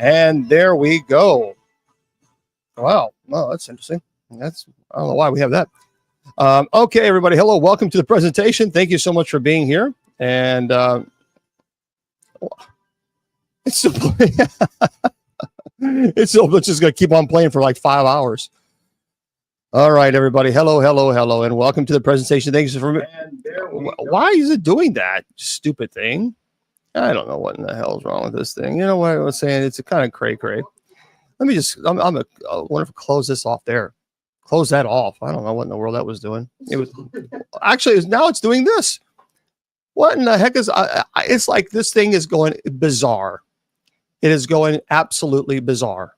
And there we go. Wow. Oh, that's interesting. I don't know why we have that. Okay, everybody. Hello. Welcome to the presentation. Thank you so much for being here. And it's still it's just going to keep on playing for like 5 hours. All right, everybody. Hello, and welcome to the presentation. Thanks for. Why is it doing that stupid thing? I don't know what in the hell is wrong with this thing. You know what I was saying? It's a kind of cray. Let me just. I wonder if I close this off there. Close that off. I don't know what in the world that was doing. It was actually now it's doing this. What in the heck is? It's like this thing is going bizarre. It is going absolutely bizarre.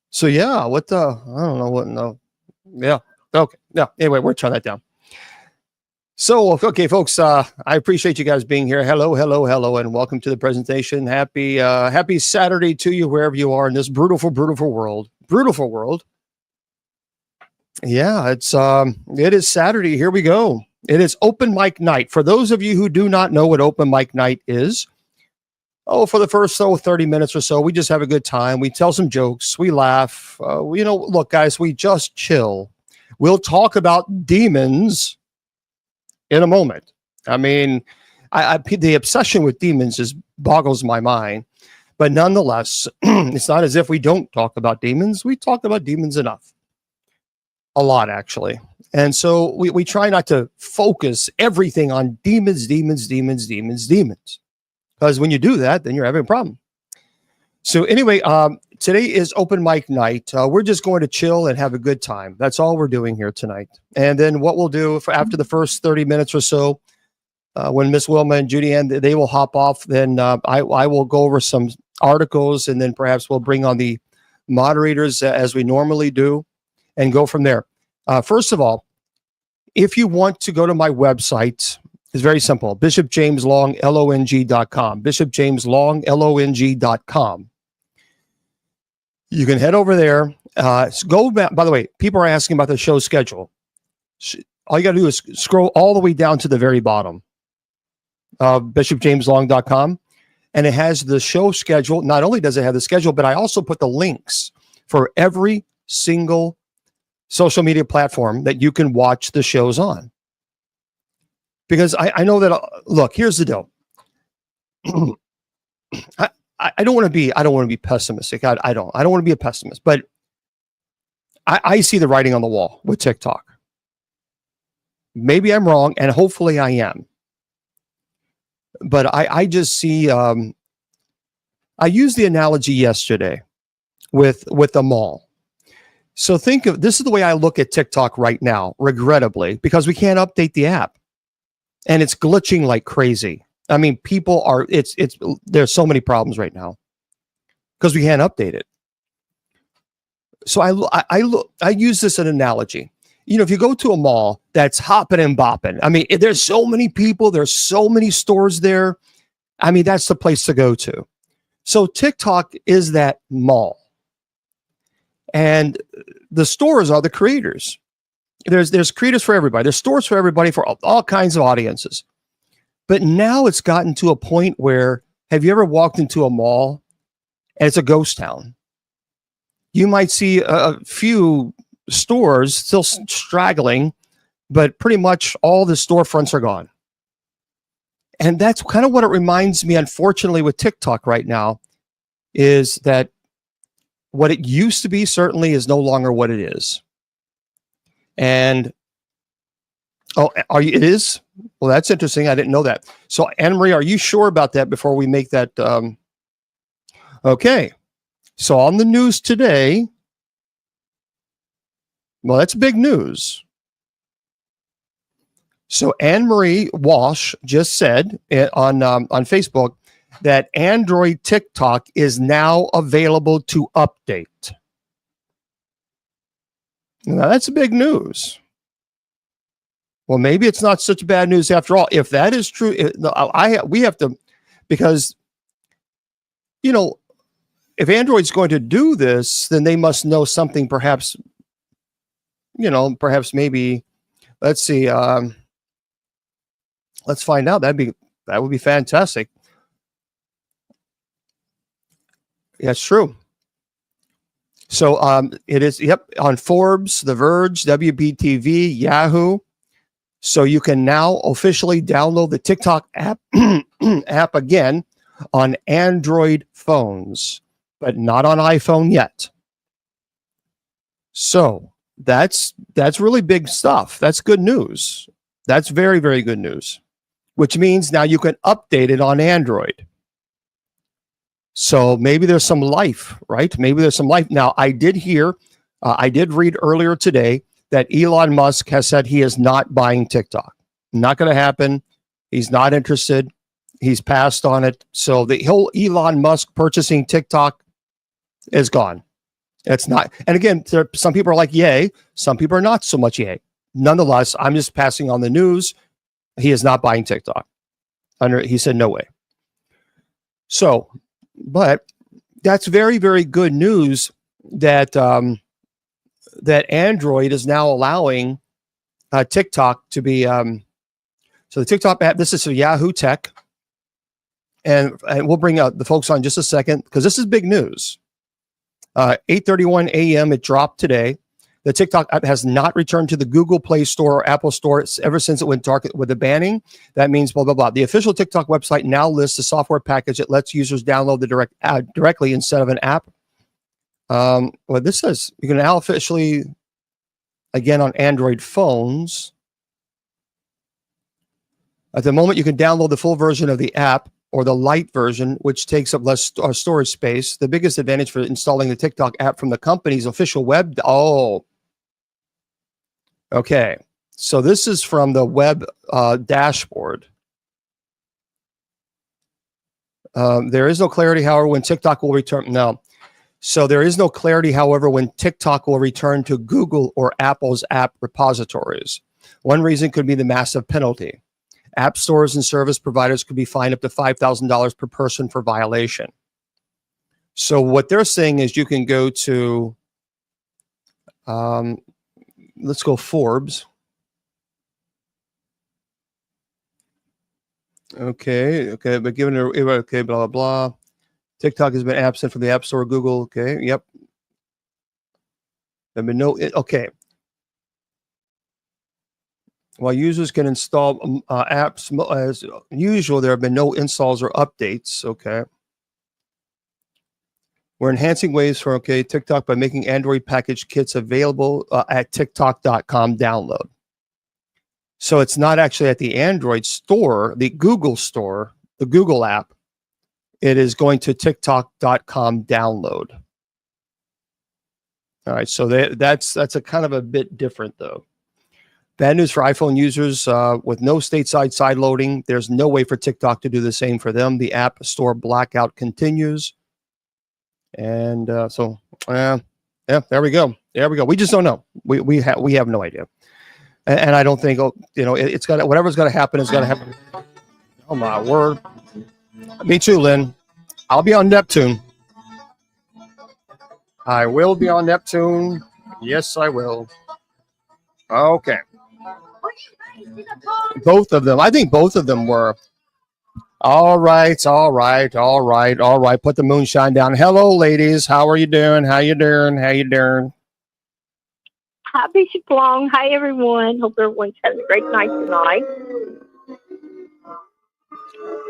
So yeah, what the? I don't know what in the. Yeah. Okay. Yeah. Anyway, we're trying that down. So, okay, folks, I appreciate you guys being here. Hello, and welcome to the presentation. Happy Saturday to you, wherever you are in this beautiful world. Beautiful world. Yeah, it is Saturday. Here we go. It is open mic night. For those of you who do not know what open mic night is, for the first 30 minutes or so, we just have a good time. We tell some jokes. We laugh. Look, guys, we just chill. We'll talk about demons in a moment. I mean, the obsession with demons just boggles my mind. But nonetheless, it's not as if we don't talk about demons. We talk about demons enough. A lot, actually. And so we try not to focus everything on demons. Because when you do that, then you're having a problem. So anyway, today is open mic night. We're just going to chill and have a good time. That's all we're doing here tonight. And then what we'll do after the first 30 minutes or so, when Miss Wilma and Judy Ann, they will hop off, then I will go over some articles, and then perhaps we'll bring on the moderators as we normally do and go from there. First of all, if you want to go to my website, it's very simple. BishopJamesLong.com. BishopJamesLong.com. You can head over there. Go back. By the way, people are asking about the show schedule. All you got to do is scroll all the way down to the very bottom of BishopJamesLong.com, and it has the show schedule. Not only does it have the schedule, but I also put the links for every single social media platform that you can watch the shows on. Because I know that, look, here's the deal. I don't want to be pessimistic. I don't want to be a pessimist, but I see the writing on the wall with TikTok. Maybe I'm wrong, and hopefully I am. But I just see, I used the analogy yesterday with the mall. So think of, this is the way I look at TikTok right now, regrettably, because we can't update the app. And it's glitching like crazy. I mean, people are, there's so many problems right now because we can't update it. So I use this as an analogy. You know, if you go to a mall that's hopping and bopping, I mean, there's so many people, there's so many stores there. I mean, that's the place to go to. So TikTok is that mall. And the stores are the creators. There's creators for everybody. There's stores for everybody, for all kinds of audiences. But now it's gotten to a point where, have you ever walked into a mall and it's a ghost town? You might see a few stores still straggling, but pretty much all the storefronts are gone. And that's kind of what it reminds me, unfortunately, with TikTok right now, is that what it used to be certainly is no longer what it is. And it is? Well, that's interesting. I didn't know that. So, Anna Marie, are you sure about that before we make that? Okay. So on the news today, well, that's big news. So Anne Marie Walsh just said on Facebook that Android TikTok is now available to update. Now, that's big news. Well, maybe it's not such bad news after all. If that is true, we have to, because, you know, if Android's going to do this, then they must know something, perhaps, you know, perhaps maybe, let's see, let's find out. That would be fantastic. That's true. So it is, yep, on Forbes, The Verge, WBTV, Yahoo. So you can now officially download the TikTok app app again on Android phones, but not on iPhone yet. So that's really big stuff. That's good news. That's very, very good news, which means now you can update it on Android. So maybe there's some life, right? Maybe there's some life. Now, I did read earlier today that Elon Musk has said he is not buying TikTok. Not going to happen. He's not interested. He's passed on it. So the whole Elon Musk purchasing TikTok is gone. It's not. And again, some people are like, yay. Some people are not so much yay. Nonetheless, I'm just passing on the news. He is not buying TikTok. He said, no way. So, but that's very, very good news that that Android is now allowing TikTok to be. So the TikTok app. This is for Yahoo Tech, and we'll bring the folks on just a second because this is big news. 8:31 a.m. It dropped today. The TikTok app has not returned to the Google Play Store or Apple Store ever since it went dark with the banning. That means blah, blah, blah. The official TikTok website now lists the software package that lets users download the directly instead of an app. Well, this says you can now officially, again, on Android phones. At the moment, you can download the full version of the app or the light version, which takes up less storage space. The biggest advantage for installing the TikTok app from the company's official web. Oh, okay. So this is from the web dashboard. There is no clarity, however, when TikTok will return. No. So there is no clarity, however, when TikTok will return to Google or Apple's app repositories. One reason could be the massive penalty. App stores and service providers could be fined up to $5,000 per person for violation. So what they're saying is you can go to, let's go Forbes. Okay, but given okay, blah, blah, blah. TikTok has been absent from the App Store, Google. Okay, yep. There have been no, okay. While users can install apps as usual, there have been no installs or updates. Okay. We're enhancing ways for, TikTok by making Android package kits available at TikTok.com download. So it's not actually at the Android store, the Google store, the Google app. It is going to TikTok.com download. All right. So that's a kind of a bit different though. Bad news for iPhone users with no stateside side loading. There's no way for TikTok to do the same for them. The App Store blackout continues. And yeah, there we go. There we go. We just don't know. We have no idea. And I don't think, it's got whatever's going to happen is going to happen. Oh, my word. Me too, Lynn. I'll be on Neptune. I will be on Neptune. Yes, I will. Okay. Both of them. I think both of them were. All right. Put the moonshine down. Hello, ladies. How are you doing? How you doing? Hi, Bishop Long. Hi, everyone. Hope everyone's having a great night tonight.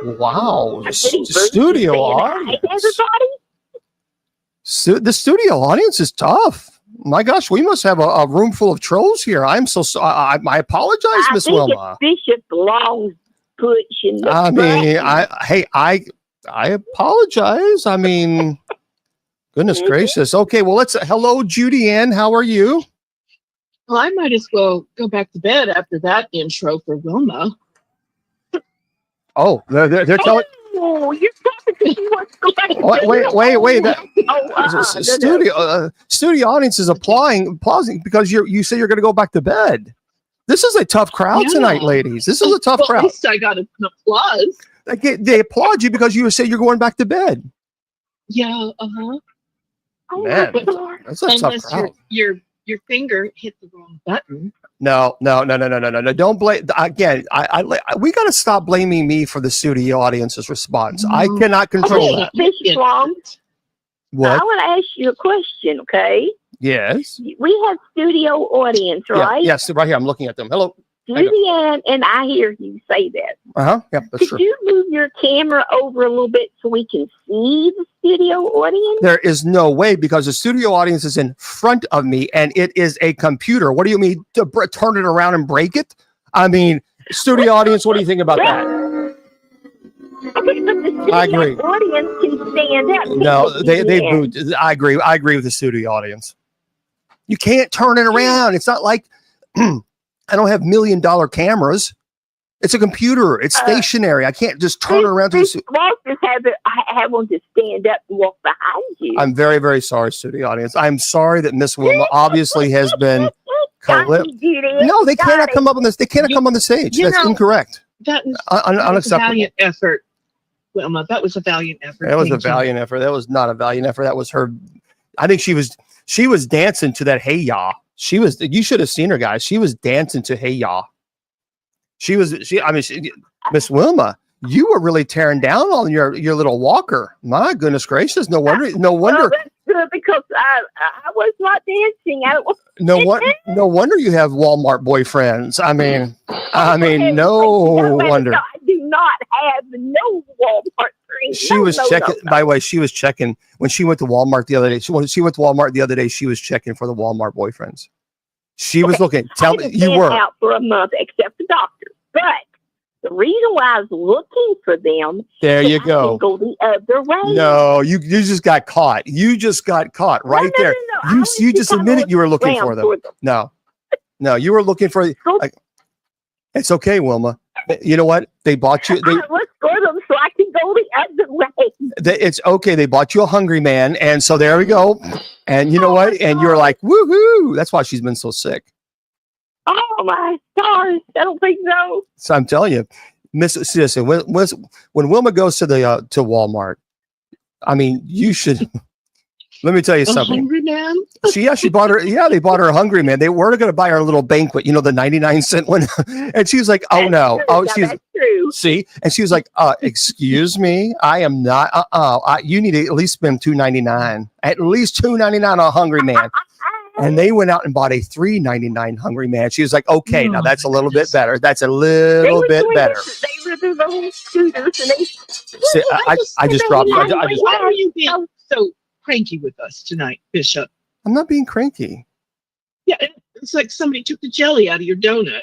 Wow. Studio audience. Everybody. The studio audience is tough. My gosh, we must have a room full of trolls here. I'm so I apologize, Miss Wilma. Bishop Long's pushing the I mean, I apologize. I mean, goodness gracious. Okay, well, hello, Judy Ann. How are you? Well, I might as well go back to bed after that intro for Wilma. Oh, they're telling. Oh, you're talking to see what's going on. Wait. Studio audience is applauding because you say you're going to go back to bed. This is a tough crowd tonight, ladies. This is a tough crowd. At least I got an applause. They applaud you because you say you're going back to bed. Yeah, Oh, man, that's a tough crowd. Your finger hit the wrong button. No. Don't blame. Again, we got to stop blaming me for the studio audience's response. I cannot control that. Bishop Long. What? I want to ask you a question, okay? Yes. We have studio audience, right? Yeah, yes, right here. I'm looking at them. Hello. Hang on. Julianne, and I hear you say that. Yeah, that's Could true. you move your camera over a little bit so we can see the studio audience? There is no way because the studio audience is in front of me and it is a computer. What do you mean to turn it around and break it? I mean, studio audience, what do you think about that? I agree. The audience can stand up. No, they Julianne. booed. I agree. I agree with the studio audience. You can't turn it around. It's not like I don't have $1 million cameras. It's a computer. It's stationary. I can't just turn it around to the Well, just have one to stand up and walk behind you. I'm very, very sorry, studio audience. I'm sorry that Miss Wilma obviously has been No, they cannot come up on this. They cannot come on the stage. That's incorrect. That was, Unacceptable. a valiant effort, Wilma. That was a valiant effort. That was a Thank you. valiant effort. That was not a valiant effort. That was her. I think she was dancing to that Hey Ya. You should have seen her, guys. She was dancing to Hey Ya. Miss Wilma, you were really tearing down on your little walker. My goodness gracious. No wonder. Well, that's good because I was not dancing. No wonder you have Walmart boyfriends. I mean, no wonder. I do not have no Walmart friends. She was checking. By the way, she was checking when she went to Walmart the other day. She went to Walmart the other day. She was checking for the Walmart boyfriends. She was looking. Tell me, you were out for a month, except the doctor. But the reason why I was looking for them. There you I go. can go the other way. No, you just got caught. You just got caught right there. No. You just admitted you were looking for them. No, you were looking for. It's okay, Wilma. You know what? They bought you. I looked for them so I can go the other way. It's okay. They bought you a hungry man, and so there we go. And you know what? And you're like, woohoo! That's why she's been so sick. Oh my stars! I don't think so. So I'm telling you, seriously, when Wilma goes to the to Walmart, I mean, you should. Let me tell you something. Hungry man? She bought her. Yeah, they bought her a hungry man. They were going to buy her a little banquet, the 99-cent one, and she was like, "Oh no, That's true. See, and she was like, excuse me, I am not. You need to at least spend $2.99, at least $2.99 on a hungry man." And they went out and bought a $3.99 hungry man. She was like, "Okay, now that's a little bit better. That's a little bit better." They were doing the little scooters, and they. See, I just dropped. Why are you being so cranky with us tonight, Bishop? I'm not being cranky. Yeah, it's like somebody took the jelly out of your donut.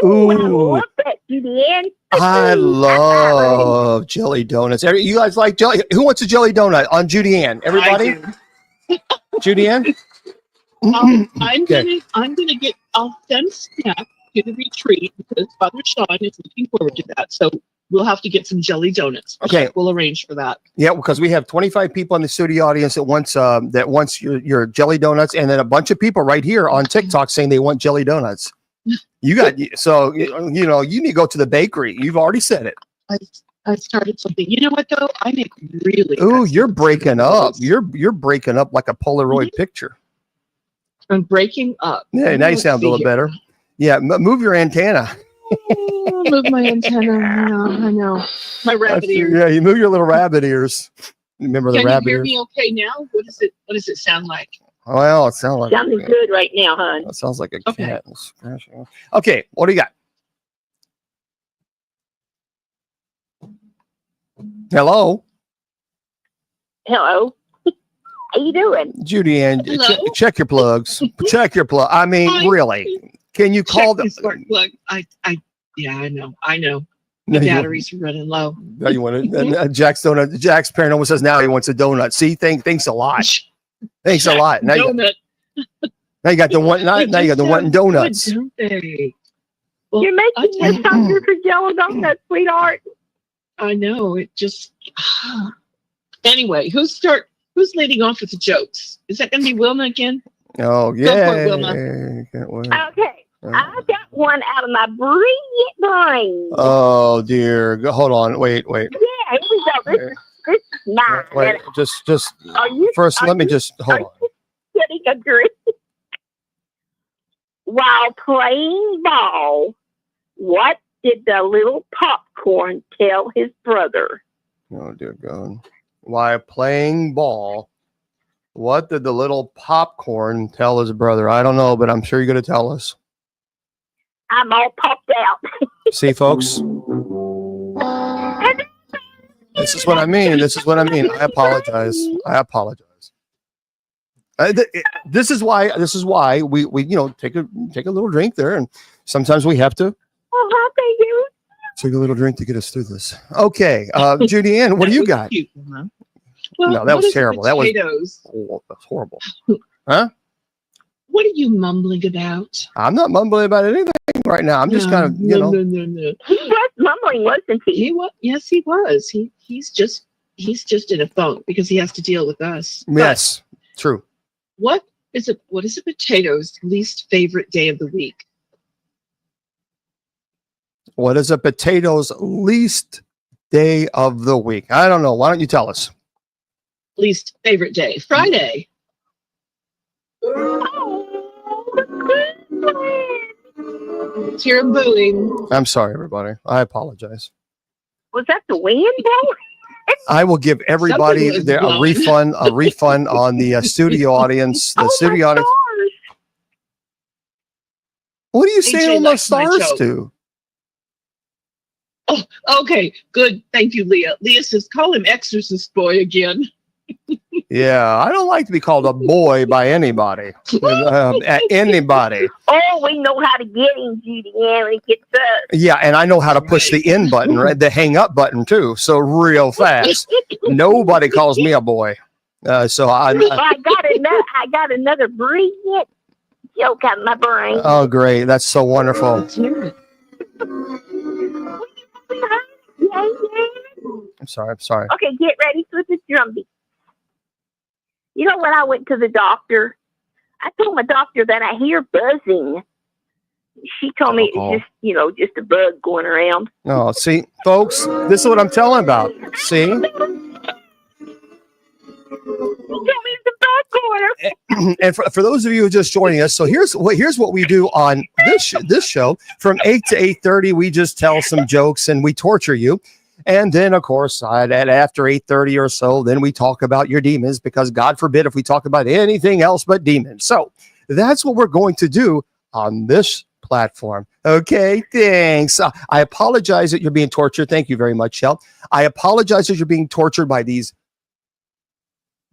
Ooh. I love that, Julianne. I love jelly donuts. You guys like jelly? Who wants a jelly donut on Judy-Ann? Everybody? Judy-Ann? I'm gonna get. I'll send Snap to the retreat because Father Sean is looking forward to that. So we'll have to get some jelly donuts. Okay, we'll arrange for that. Yeah, because we have 25 people in the studio audience that wants your jelly donuts, and then a bunch of people right here on TikTok saying they want jelly donuts. You need to go to the bakery. You've already said it. I started something. You know what though? I make really. Ooh, you're breaking up. You're breaking up like a Polaroid picture. I'm breaking up. Yeah, now you sound a little better. Yeah, move your antenna. Move my antenna. I know. My rabbit ears. Yeah, you move your little rabbit ears. Remember the rabbit ears? Can you hear me okay now? What does it sound like? Well, it sounds like sounding good right now, hon. It sounds like a cat. Okay, what do you got? Hello. Hello. How you doing? Judy-Ann, check your plugs. Check your plug. I mean, really. Can you call them? Plug. I know. The batteries are running low. No, you want to Jack's parent almost says now he wants a donut. See, thanks a lot. Thanks a lot. Now you got the one. Now you got the one donuts. Good, don't they? Well, you're making me hungry for jello donuts, sweetheart. I know. It just. Anyway, who's leading off with the jokes? Is that going to be Wilma again? Oh, yeah. Go for it, Wilma. Okay. I got one out of my brilliant brain. Oh, dear. Hold on. Wait. Yeah, here we go. This is mine. Wait, just first, let me just hold on. Getting a drink. While playing ball, what did the little popcorn tell his brother? Oh, dear God. while playing ball. What did the little popcorn tell his brother? I don't know, but I'm sure you're going to tell us. I'm all popped out. See, folks? This is what I mean. This is what I mean. I apologize. I apologize. This is why we take a little drink there, and sometimes we have to Oh, thank you. take a little drink to get us through this. Okay, Judy Ann, what do you got? Cute, huh? Well, No, that what was is terrible. That was- potatoes? Oh, that's horrible. What are you mumbling about? I'm not mumbling about anything right now. I'm just kind of, No. He was mumbling, wasn't he? He was. Yes, he was. He's just in a funk because he has to deal with us. But Yes, true. what is a potato's least favorite day of the week? What is a potato's least day of the week? I don't know. Why don't you tell us? Least favorite day? Friday. Hear him booing. I'm sorry, everybody. I apologize. Was that the wind, though? I will give everybody Something was a blowing. refund on the studio audience. The Oh, studio my audience. stars. What are you AJ saying on the likes my stars joke. to? Okay, good. Thank you, Leah. Leah says, call him Exorcist Boy again. Yeah, I don't like to be called a boy by anybody. Anybody. Oh, we know how to get him, Judy Ann, when he gets up. Yeah, and I know how to push the in button, right? The hang up button too. So real fast. Nobody calls me a boy. So I got another brilliant joke out of my brain. oh great. That's so wonderful. Let's hear it. I'm sorry. Okay, get ready for the drum beat. You know, when I went to the doctor, I told my doctor that I hear buzzing. She told me it's just a bug going around. Oh, see, folks, this is what I'm telling about. See? She told me it's a bug going around. And for those of you who are just joining us, so here's what we do on this show. From 8 to 8:30, we just tell some jokes and we torture you. And then, of course, after 8:30 or so, then we talk about your demons, because God forbid if we talk about anything else but demons. So that's what we're going to do on this platform. Okay, thanks. I apologize that you're being tortured. Thank you very much, Shel. I apologize that you're being tortured by these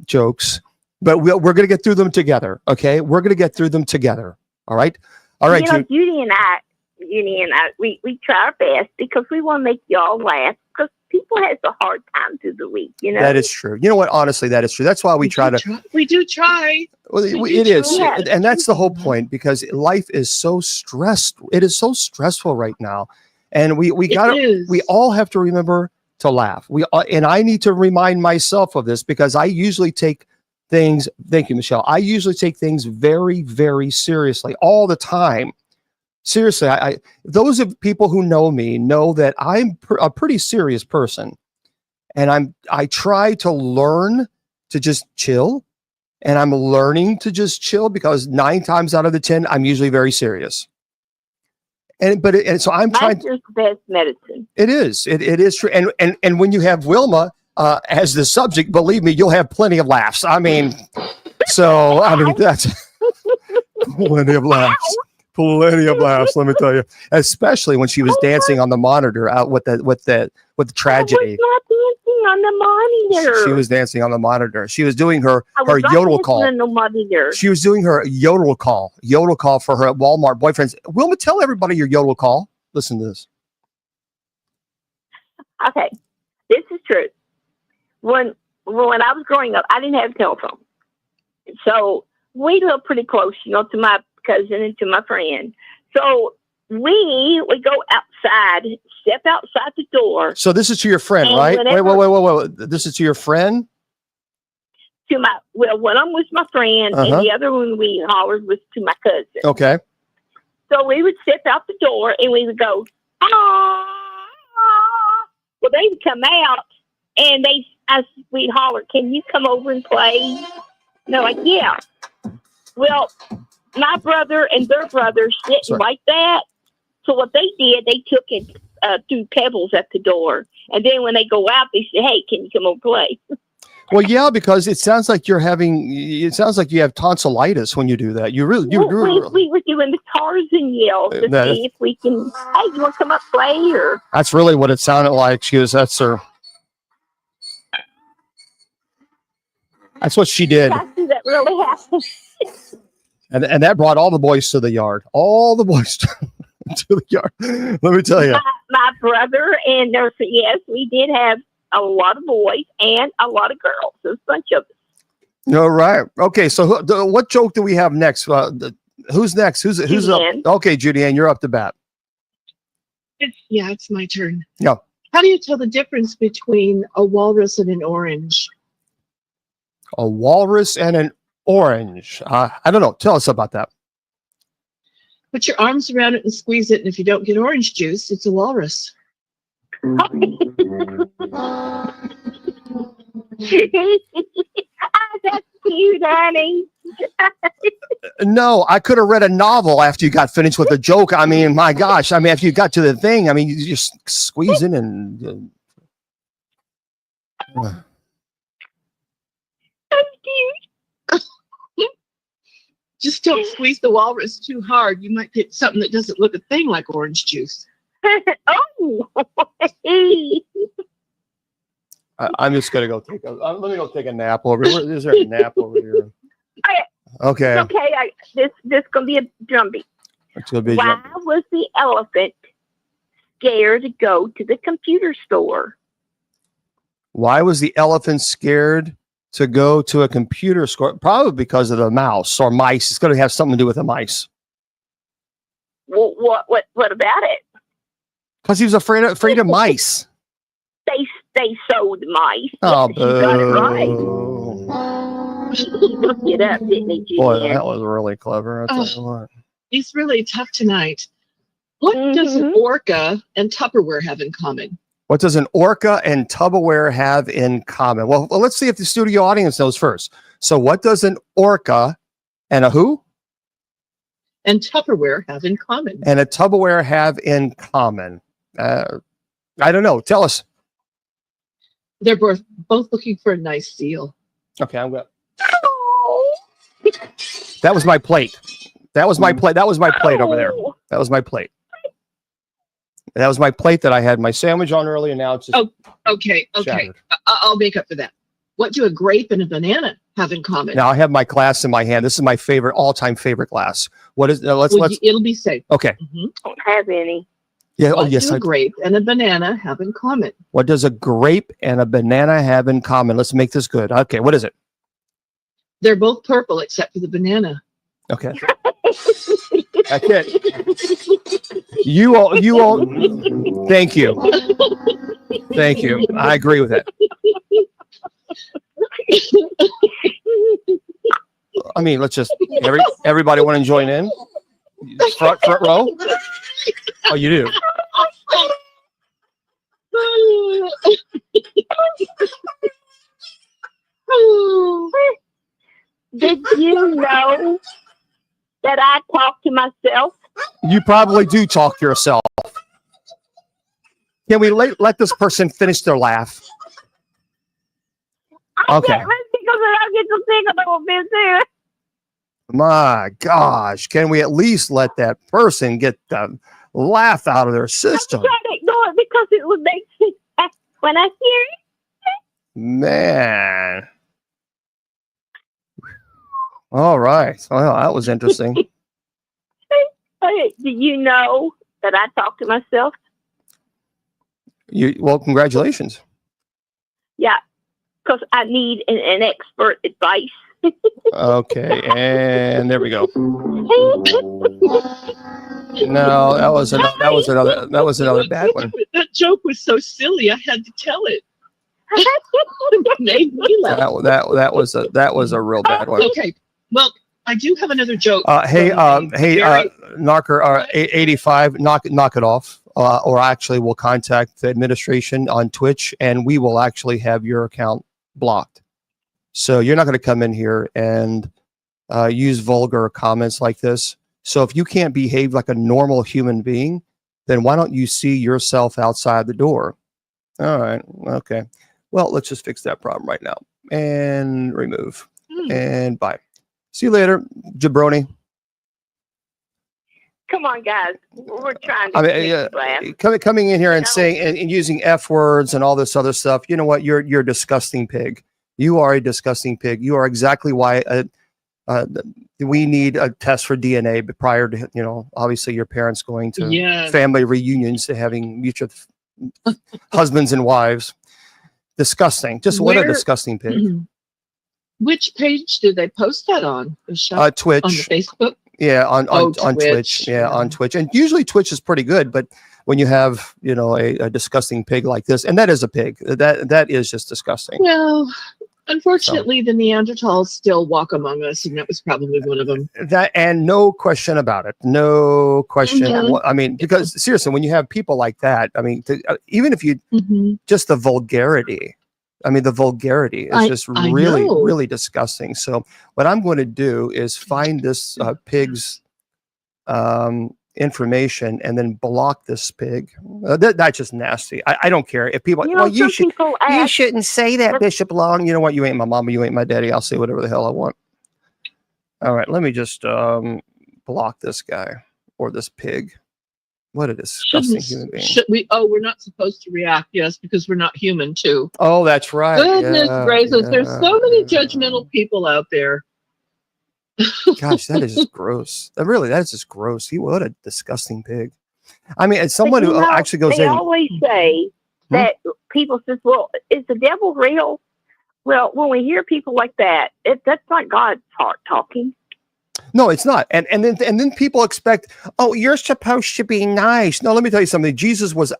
jokes, but we're going to get through them together. Okay, we're going to get through them together. All right. Judy and I, we try our best because we want to make y'all laugh, because people have a hard time through the week, you know. That is true. You know what? Honestly, that is true. That's why we try to. We do try. Well, We it do is, try. and that's the whole point, because life is so stressed. It is so stressful right now, and we all have to remember to laugh. And I need to remind myself of this, because I usually take things. Thank you, Michelle. I usually take things very, very seriously all the time. Seriously, those of people who know me know that I'm a pretty serious person, and I try to learn to just chill, and I'm learning to just chill, because 9 times out of the 10 I'm usually very serious. And so I'm trying. That's just the best medicine. It is true. And when you have Wilma as the subject, believe me, you'll have plenty of laughs. I mean, that's plenty of laughs. Plenty of laughs, let me tell you. Especially when she was dancing on the monitor out with the tragedy. I was not dancing on the monitor. She was dancing on the monitor. She was doing her I was not yodel dancing call. on the monitor. She was doing her yodel call for her Walmart boyfriends. Wilma, tell everybody your yodel call. Listen to this. Okay, this is true. When I was growing up, I didn't have a telephone, so we lived pretty close, to my cousin and to my friend. So we would go outside, step outside the door. So this is to your friend, And right? whenever- Wait. This is to your friend? One of them was my friend, Uh-huh. and the other one we hollered was to my cousin. Okay. So we would step out the door and we would go, ah. Well, they would come out and we'd holler, can you come over and play? And they're like, yeah. Well, my brother and their brother sitting Sorry. like that. So what they did, they took and threw pebbles at the door. And then when they go out, they say, hey, can you come over and play? Well, yeah, because it sounds like you're having. It sounds like you have tonsillitis when you do that. You really. We were doing the Tarzan yell to That- see if we can. Hey, you want to come up play or? That's really what it sounded like. That's her. That's what she did, Cassie, that really happened. and that brought all the boys to the yard. All the boys to the yard. Let me tell you. My brother and there's yes, we did have a lot of boys and a lot of girls. There's a bunch of us. All right. Okay. So what joke do we have next? Who's next? Who's up? Judy-Ann. Okay, Judy-Ann, you're up to bat. It's my turn. Yeah. How do you tell the difference between a walrus and an orange? A walrus and an orange. I don't know. Tell us about that. Put your arms around it and squeeze it, and if you don't get orange juice, it's a walrus. That's cute, honey. No, I could have read a novel after you got finished with the joke. I mean, my gosh. I mean, after you got to the thing, I mean, you just squeeze in and. That's cute. Just don't squeeze the walrus too hard. You might get something that doesn't look a thing like orange juice. Oh. I'm just gonna go take a. Let me go take a nap over here. Is there a nap over here? Okay. Okay, this gonna be a drumbeat. It's gonna be. Why was the elephant scared to go to the computer store? Why was the elephant scared to go to a computer store? Probably because of the mouse or mice. It's going to have something to do with the mice. Well, what about it? Because he was afraid of mice. They sold mice. Oh, Yes, you got it right. boo. He looked it up, didn't he, Boy, Judy-Ann? that was really clever. I'll tell you what. It's really tough tonight. What does an orca and Tupperware have in common? What does an orca and Tupperware have in common? Well, let's see if the studio audience knows first. So what does an orca and a who? And Tupperware have in common? And a Tupperware have in common? I don't know. Tell us. They're both looking for a nice seal. Okay, I'm going. Oh. That was my plate. That was my plate. That was my plate over there. That was my plate. That was my plate that I had my sandwich on earlier. Now it's just Okay. shattered. I'll make up for that. What do a grape and a banana have in common? Now I have my glass in my hand. This is my favorite, all-time favorite glass. What is? Let's. It'll be safe. Okay. Don't have any. Yeah. Oh What yes. do a grape and a banana have in common? What does a grape and a banana have in common? Let's make this good. Okay. What is it? They're both purple except for the banana. Okay. That's it. You all. Thank you. Thank you. I agree with it. I mean, let's just everybody want to join in. Front row. Oh, you do. Did you know that I talk to myself? You probably do talk to yourself. Can we let this person finish their laugh? Okay. Because I get to think a little bit there. My gosh, can we at least let that person get the laugh out of their system? I'm trying to ignore it because it would make me laugh when I hear it. Man. All right. Well, that was interesting. Okay, do you know that I talk to myself? Well, congratulations. Yeah, because I need an expert advice. Okay, and there we go. No, that was another bad one. That joke was so silly. I had to tell it. It made me laugh. That was a real bad one. Okay. Well, I do have another joke. Hey, Very- Knocker 85, knock it off. Or actually, we'll contact the administration on Twitch, and we will actually have your account blocked. So you're not going to come in here and use vulgar comments like this. So if you can't behave like a normal human being, then why don't you see yourself outside the door? All right. Okay. Well, let's just fix that problem right now and remove Hmm. and bye. See you later, jabroni. Come on, guys. We're trying to I mean, make you laugh. coming in here and No. saying and using F words and all this other stuff. You know what? You're a disgusting pig. You are a disgusting pig. You are exactly why we need a test for DNA prior to, obviously your parents going to Yes. family reunions to having mutual husbands and wives. Disgusting. Just what a Where- disgusting pig. Which page did they post that on? Michelle? On the Twitch. Facebook? Yeah, on Twitch. Twitch. Yeah, on Twitch. And usually Twitch is pretty good, but when you have, a disgusting pig like this, and that is a pig, that is just disgusting. Well, unfortunately, the Neanderthals still walk among us, and that was probably one of them. That, and no question about it. No question. Mhm. I mean, because seriously, when you have people like that, I mean, even if you Mhm. just the vulgarity. I mean, the vulgarity is just I really, know. really disgusting. So what I'm going to do is find this pig's information and then block this pig. That's just nasty. I don't care if people. You know, Well, some people you ask, shouldn't say that, Bishop Long. You know what? You ain't my mama. You ain't my daddy. I'll say whatever the hell I want. All right, let me just block this guy or this pig. What a disgusting human being. Should we? Oh, we're not supposed to react. Yes, because we're not human too. Oh, that's right. Goodness Yeah, gracious, there's so many yeah. judgmental people out there. Gosh, that is just gross. That's just gross. What a disgusting pig. I mean, as but someone who you know, actually goes they in. always say that people says, "Well, is the devil real?" Well, when we hear people like that, that's not God's heart talking. No, it's not. And then people expect, oh, you're supposed to be nice. No, let me tell you something. Jesus was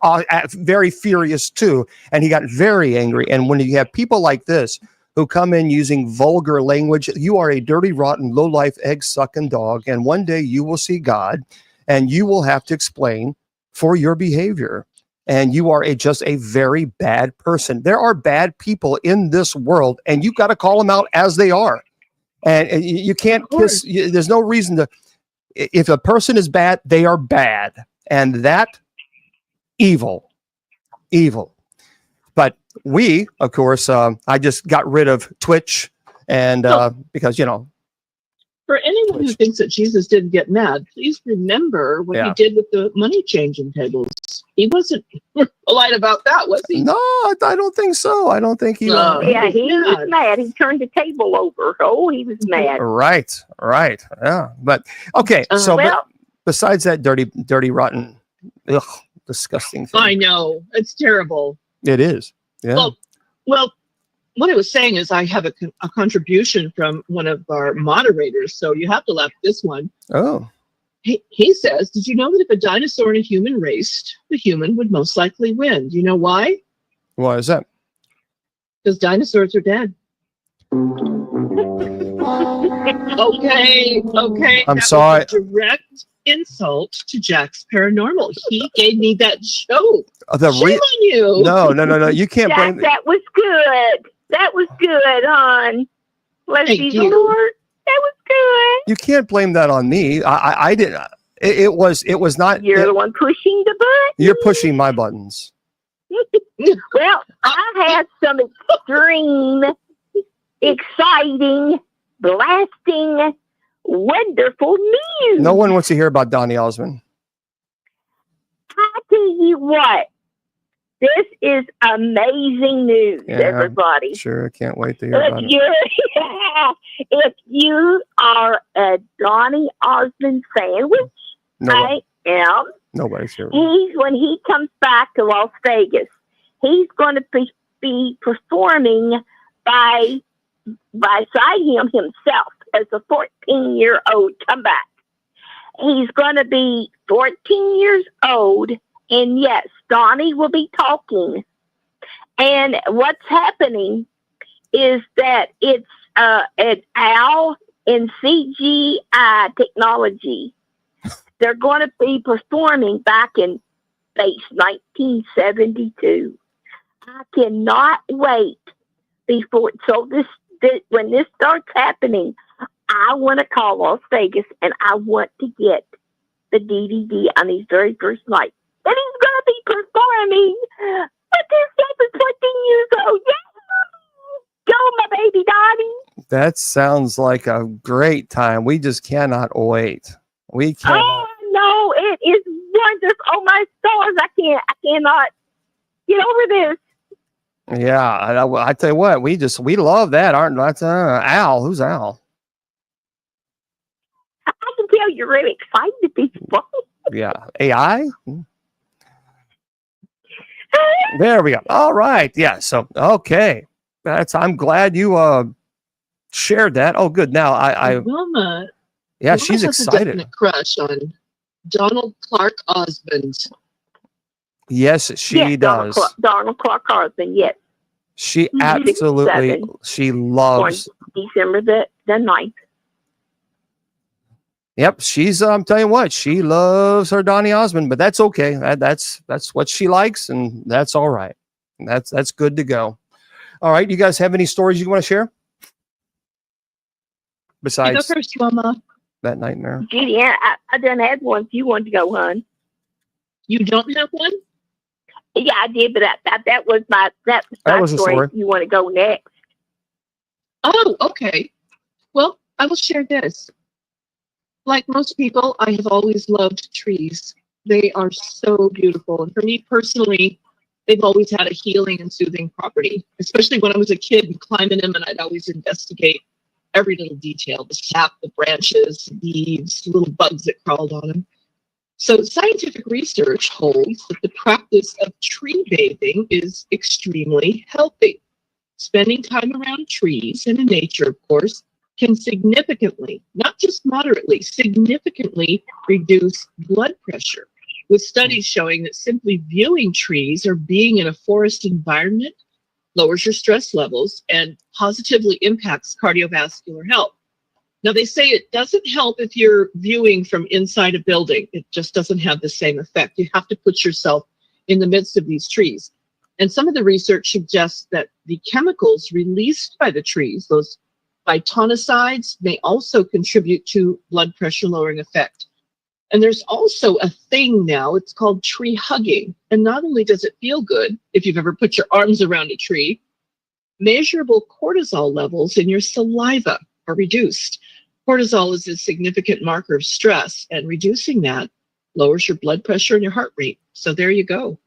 very furious too, and he got very angry. And when you have people like this who come in using vulgar language, you are a dirty, rotten, low-life, egg-sucking dog, and one day you will see God, and you will have to explain for your behavior. And you are just a very bad person. There are bad people in this world, and you've got to call them out as they are. And you can't kiss. There's no reason to. If a person is bad, they are bad, and that evil. But we, of course, I just got rid of Twitch, and because For anyone who Twitch. thinks that Jesus didn't get mad, please remember what Yeah. he did with the money changing tables. He wasn't polite about that, was he? No, I don't think so. I don't think he. No. Yeah, he was mad. mad. He turned the table over. Oh, he was mad. Right. Yeah, but okay. So, Well, besides that dirty, rotten, disgusting thing, I know. It's terrible. it is. Yeah. Well, what I was saying is I have a contribution from one of our moderators, so you have to laugh at this one. Oh. He says, did you know that if a dinosaur and a human raced, the human would most likely win? Do you know why? Why is that? Because dinosaurs are dead. Okay. I'm that sorry. was a direct insult to Jack's Paranormal. He gave me that joke. Shame on you. No. You can't Jack, blame. that was good. That was good, hon. Bless Thank you, you. Lord. That was good. You can't blame that on me. I didn't. It was not. You're the one pushing the button. You're pushing my buttons. Well, I had some extreme, exciting, blasting, wonderful news. No one wants to hear about Donny Osmond. I tell you what, this is amazing news, Yeah. everybody. Sure, can't wait to hear about it. If you are a Donny Osmond fan, which No, I am, nobody's here. when he comes back to Las Vegas, he's going to be performing by him himself as a 14-year-old comeback. He's going to be 14 years old, and yes, Donnie will be talking. And what's happening is that it's an OWL and CGI technology. They're going to be performing back in space 1972. I cannot wait before. So when this starts happening, I want to call Las Vegas and I want to get the DVD on his very first night. And he's going to be performing. But this stuff is 14 years old. Yeah. That sounds like a great time. We just cannot wait. We cannot. Oh no, it is wonderful. Oh my stars, I cannot get over this. Yeah, I tell you what, we love that, aren't we? That's Al. Who's Al? I can tell you're really excited, people. Yeah, AI. There we go. All right. Yeah. So okay, I'm glad you shared that. Oh, good. Now Wilma, yeah, Wilma she's has excited. a definite crush on Donald Clark Osmond. Yes, she yes, does. Donald Clark Osmond, yes. She Mhm. absolutely, 67. she loves. December the 9th. Yep, she's. I'm telling you what, she loves her Donny Osmond, but that's okay. That's what she likes, and that's all right. That's good to go. All right, you guys have any stories you want to share You besides go first, Wilma. that nightmare? Judy, I done had one. If you wanted to go, hon. You don't have one? Yeah, I did, but that was my was a story. story. You want to go next? Oh, okay. Well, I will share this. Like most people, I have always loved trees. They are so beautiful. And for me personally, they've always had a healing and soothing property, especially when I was a kid and climbing them, and I'd always investigate every little detail, the sap, the branches, the leaves, little bugs that crawled on them. So scientific research holds that the practice of tree bathing is extremely healthy. Spending time around trees and in nature, of course, can significantly, not just moderately, significantly reduce blood pressure, with studies showing that simply viewing trees or being in a forest environment lowers your stress levels and positively impacts cardiovascular health. Now, they say it doesn't help if you're viewing from inside a building. It just doesn't have the same effect. You have to put yourself in the midst of these trees. And some of the research suggests that the chemicals released by the trees, those phytonicides, may also contribute to blood pressure lowering effect. And there's also a thing now, it's called tree hugging. And not only does it feel good, if you've ever put your arms around a tree, measurable cortisol levels in your saliva are reduced. Cortisol is a significant marker of stress, and reducing that lowers your blood pressure and your heart rate. So there you go.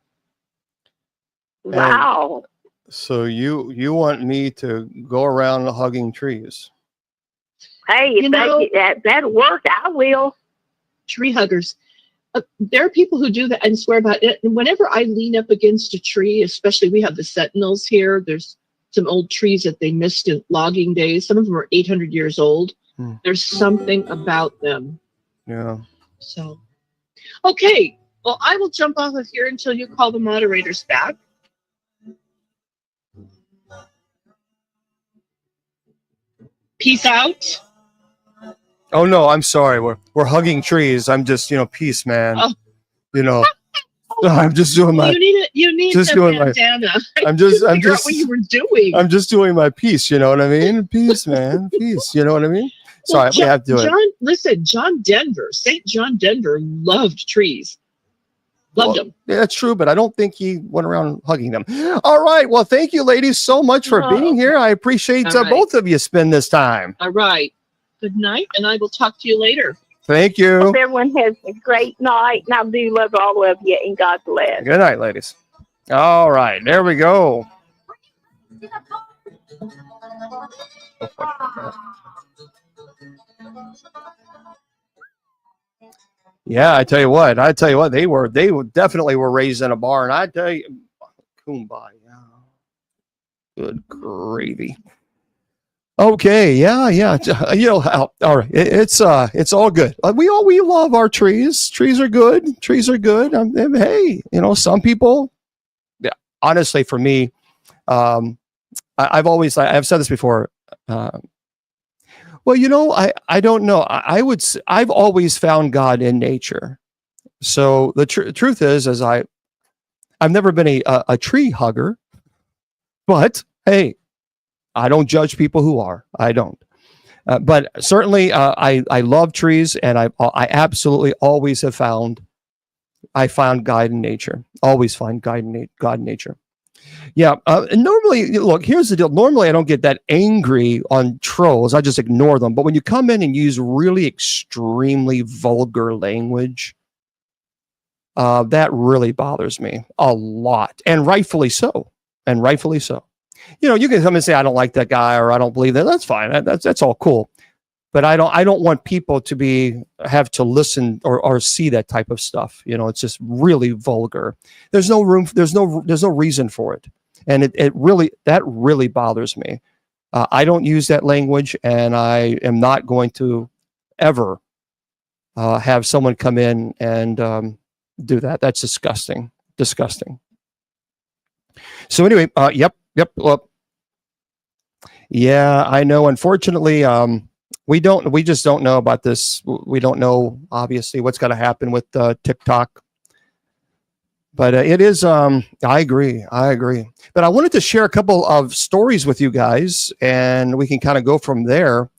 Wow. So you want me to go around hugging trees? Hey, if that'll work, I will. Tree huggers. There are people who do that and swear about it. And whenever I lean up against a tree, especially we have the sentinels here, there's some old trees that they missed in logging days. Some of them are 800 years old. There's something about them. Yeah. So, okay. Well, I will jump off of here until you call the moderators back. Peace out. Oh no, I'm sorry. We're hugging trees. I'm just, peace, man. Oh. I'm just doing my. You need just the doing my- bandana. I'm Figure out just. what you were doing. I'm just doing my piece. You know what I mean? Peace, man. Peace. You know what I mean? Sorry, we have to do it. Listen, John Denver, St. John Denver loved trees. Loved them. Yeah, that's true, but I don't think he went around hugging them. All right. Well, thank you, ladies, so much for being here. I appreciate All right. both of you spend this time. All right. Good night, and I will talk to you later. Thank you. Hope everyone has a great night, and I do love all of you, and God bless. Good night, ladies. All right. There we go. Yeah, I tell you what, they definitely were raised in a barn. I tell you, kumbaya. Good gravy. Okay, yeah. All right, it's all good. We love our trees. Trees are good. Hey, some people. Yeah, honestly, for me, I've said this before. Well, I don't know. I've always found God in nature. So the truth is I've never been a tree hugger, but hey, I don't judge people who are. I don't. But certainly, I love trees, and I absolutely always have found God in nature. Always find God in nature. Yeah. And normally, look, here's the deal. Normally, I don't get that angry on trolls. I just ignore them. But when you come in and use really extremely vulgar language, that really bothers me a lot, and rightfully so. And rightfully so. You can come and say, I don't like that guy, or I don't believe that. That's fine. That's all cool. But I don't want people to have to listen or see that type of stuff. It's just really vulgar. There's no room. There's no reason for it. And that really bothers me. I don't use that language, and I am not going to ever have someone come in and do that. That's disgusting. Disgusting. So anyway, yep. Well, yeah, I know. Unfortunately, we just don't know about this. We don't know, obviously, what's going to happen with TikTok. But it is, I agree. But I wanted to share a couple of stories with you guys, and we can kind of go from there.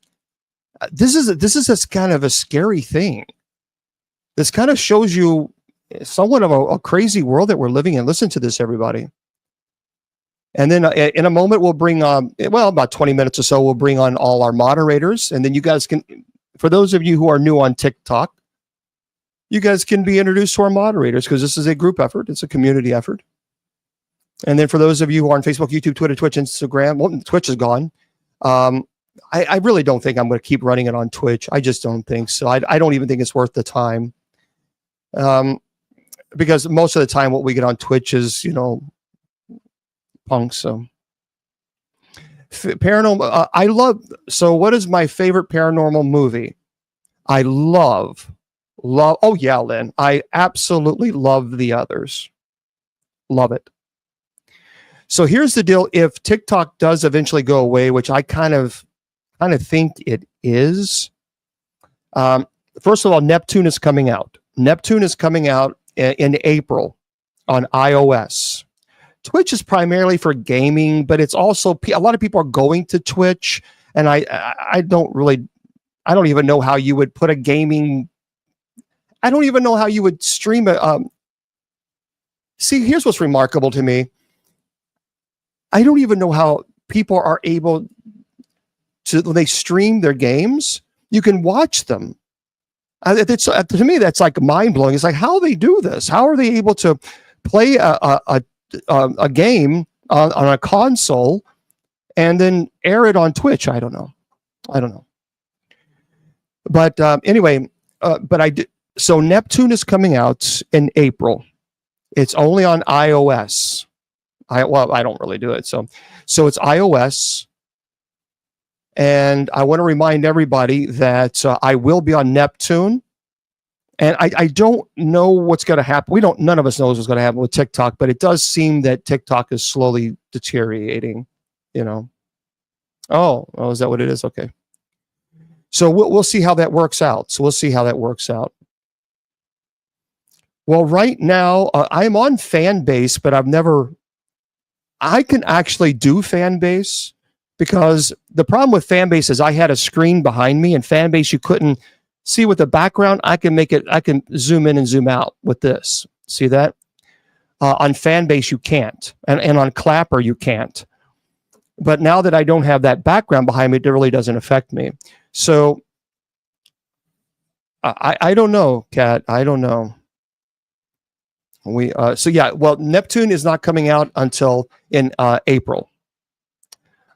This is kind of a scary thing. This kind of shows you somewhat of a crazy world that we're living in. Listen to this, everybody. And then in a moment, we'll bring on, about 20 minutes or so, we'll bring on all our moderators. And then you guys can, for those of you who are new on TikTok, you guys can be introduced to our moderators, because this is a group effort. It's a community effort. And then for those of you who are on Facebook, YouTube, Twitter, Twitch, Instagram, well, Twitch is gone. I really don't think I'm going to keep running it on Twitch. I just don't think so. I don't even think it's worth the time. Because most of the time what we get on Twitch is, punks. So paranormal, so what is my favorite paranormal movie? I love, oh yeah, Lynn, I absolutely love The Others. Love it. So here's the deal. If TikTok does eventually go away, which I kind of think it is, first of all, Neptune is coming out. Neptune is coming out in April on iOS. Twitch is primarily for gaming, but it's also, a lot of people are going to Twitch, and I don't even know how you would put a gaming, I don't even know how you would stream it. See, here's what's remarkable to me. I don't even know how people are able to, when they stream their games, you can watch them. To me, that's like mind-blowing. It's like, how they do this? How are they able to play a game on a console and then air it on Twitch? I don't know. But anyway, so Neptune is coming out in April. It's only on iOS. I don't really do it. So it's iOS. And I want to remind everybody that I will be on Neptune. And I don't know what's going to happen. None of us knows what's going to happen with TikTok, but it does seem that TikTok is slowly deteriorating, Oh, is that what it is? Okay. So we'll see how that works out. Well, right now I'm on Fanbase, but I can actually do Fanbase, because the problem with Fanbase is I had a screen behind me, and Fanbase, you couldn't see with the background. I can zoom in and zoom out with this. See that? On Fanbase, you can't. And on Clapper, you can't. But now that I don't have that background behind me, it really doesn't affect me. So I don't know, Kat. I don't know. Neptune is not coming out until in April.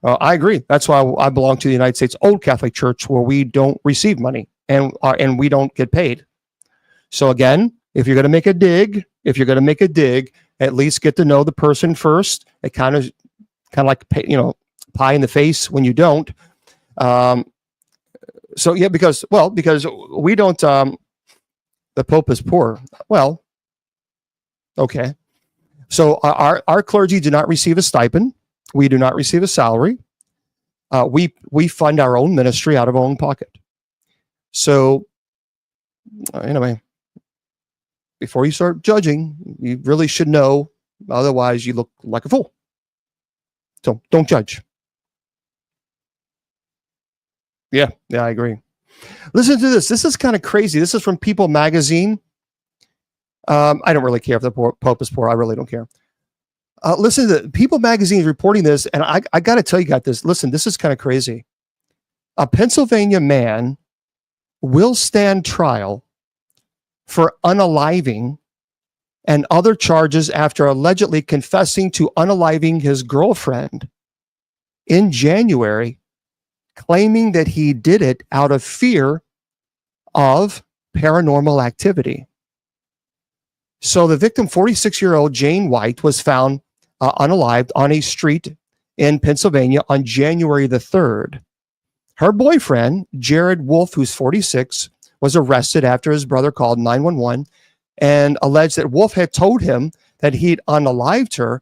I agree. That's why I belong to the United States Old Catholic Church, where we don't receive money and we don't get paid. So again, if you're going to make a dig, at least get to know the person first. It kind of like, pie in the face when you don't. So yeah, because we don't. The Pope is poor. Well, okay. So our clergy do not receive a stipend. We do not receive a salary. We fund our own ministry out of our own pocket. So anyway, before you start judging, you really should know. Otherwise, you look like a fool. So don't judge. Yeah, I agree. Listen to this. This is kind of crazy. This is from People Magazine. I don't really care if the Pope is poor. I really don't care. Listen to the People magazine is reporting this, and I got to tell you guys this. Listen, this is kind of crazy. A Pennsylvania man will stand trial for unaliving and other charges after allegedly confessing to unaliving his girlfriend in January, claiming that he did it out of fear of paranormal activity. So the victim, 46-year-old Jane White, was found unalived on a street in Pennsylvania on January the 3rd. Her boyfriend, Jared Wolf, who's 46, was arrested after his brother called 911 and alleged that Wolf had told him that he'd unalived her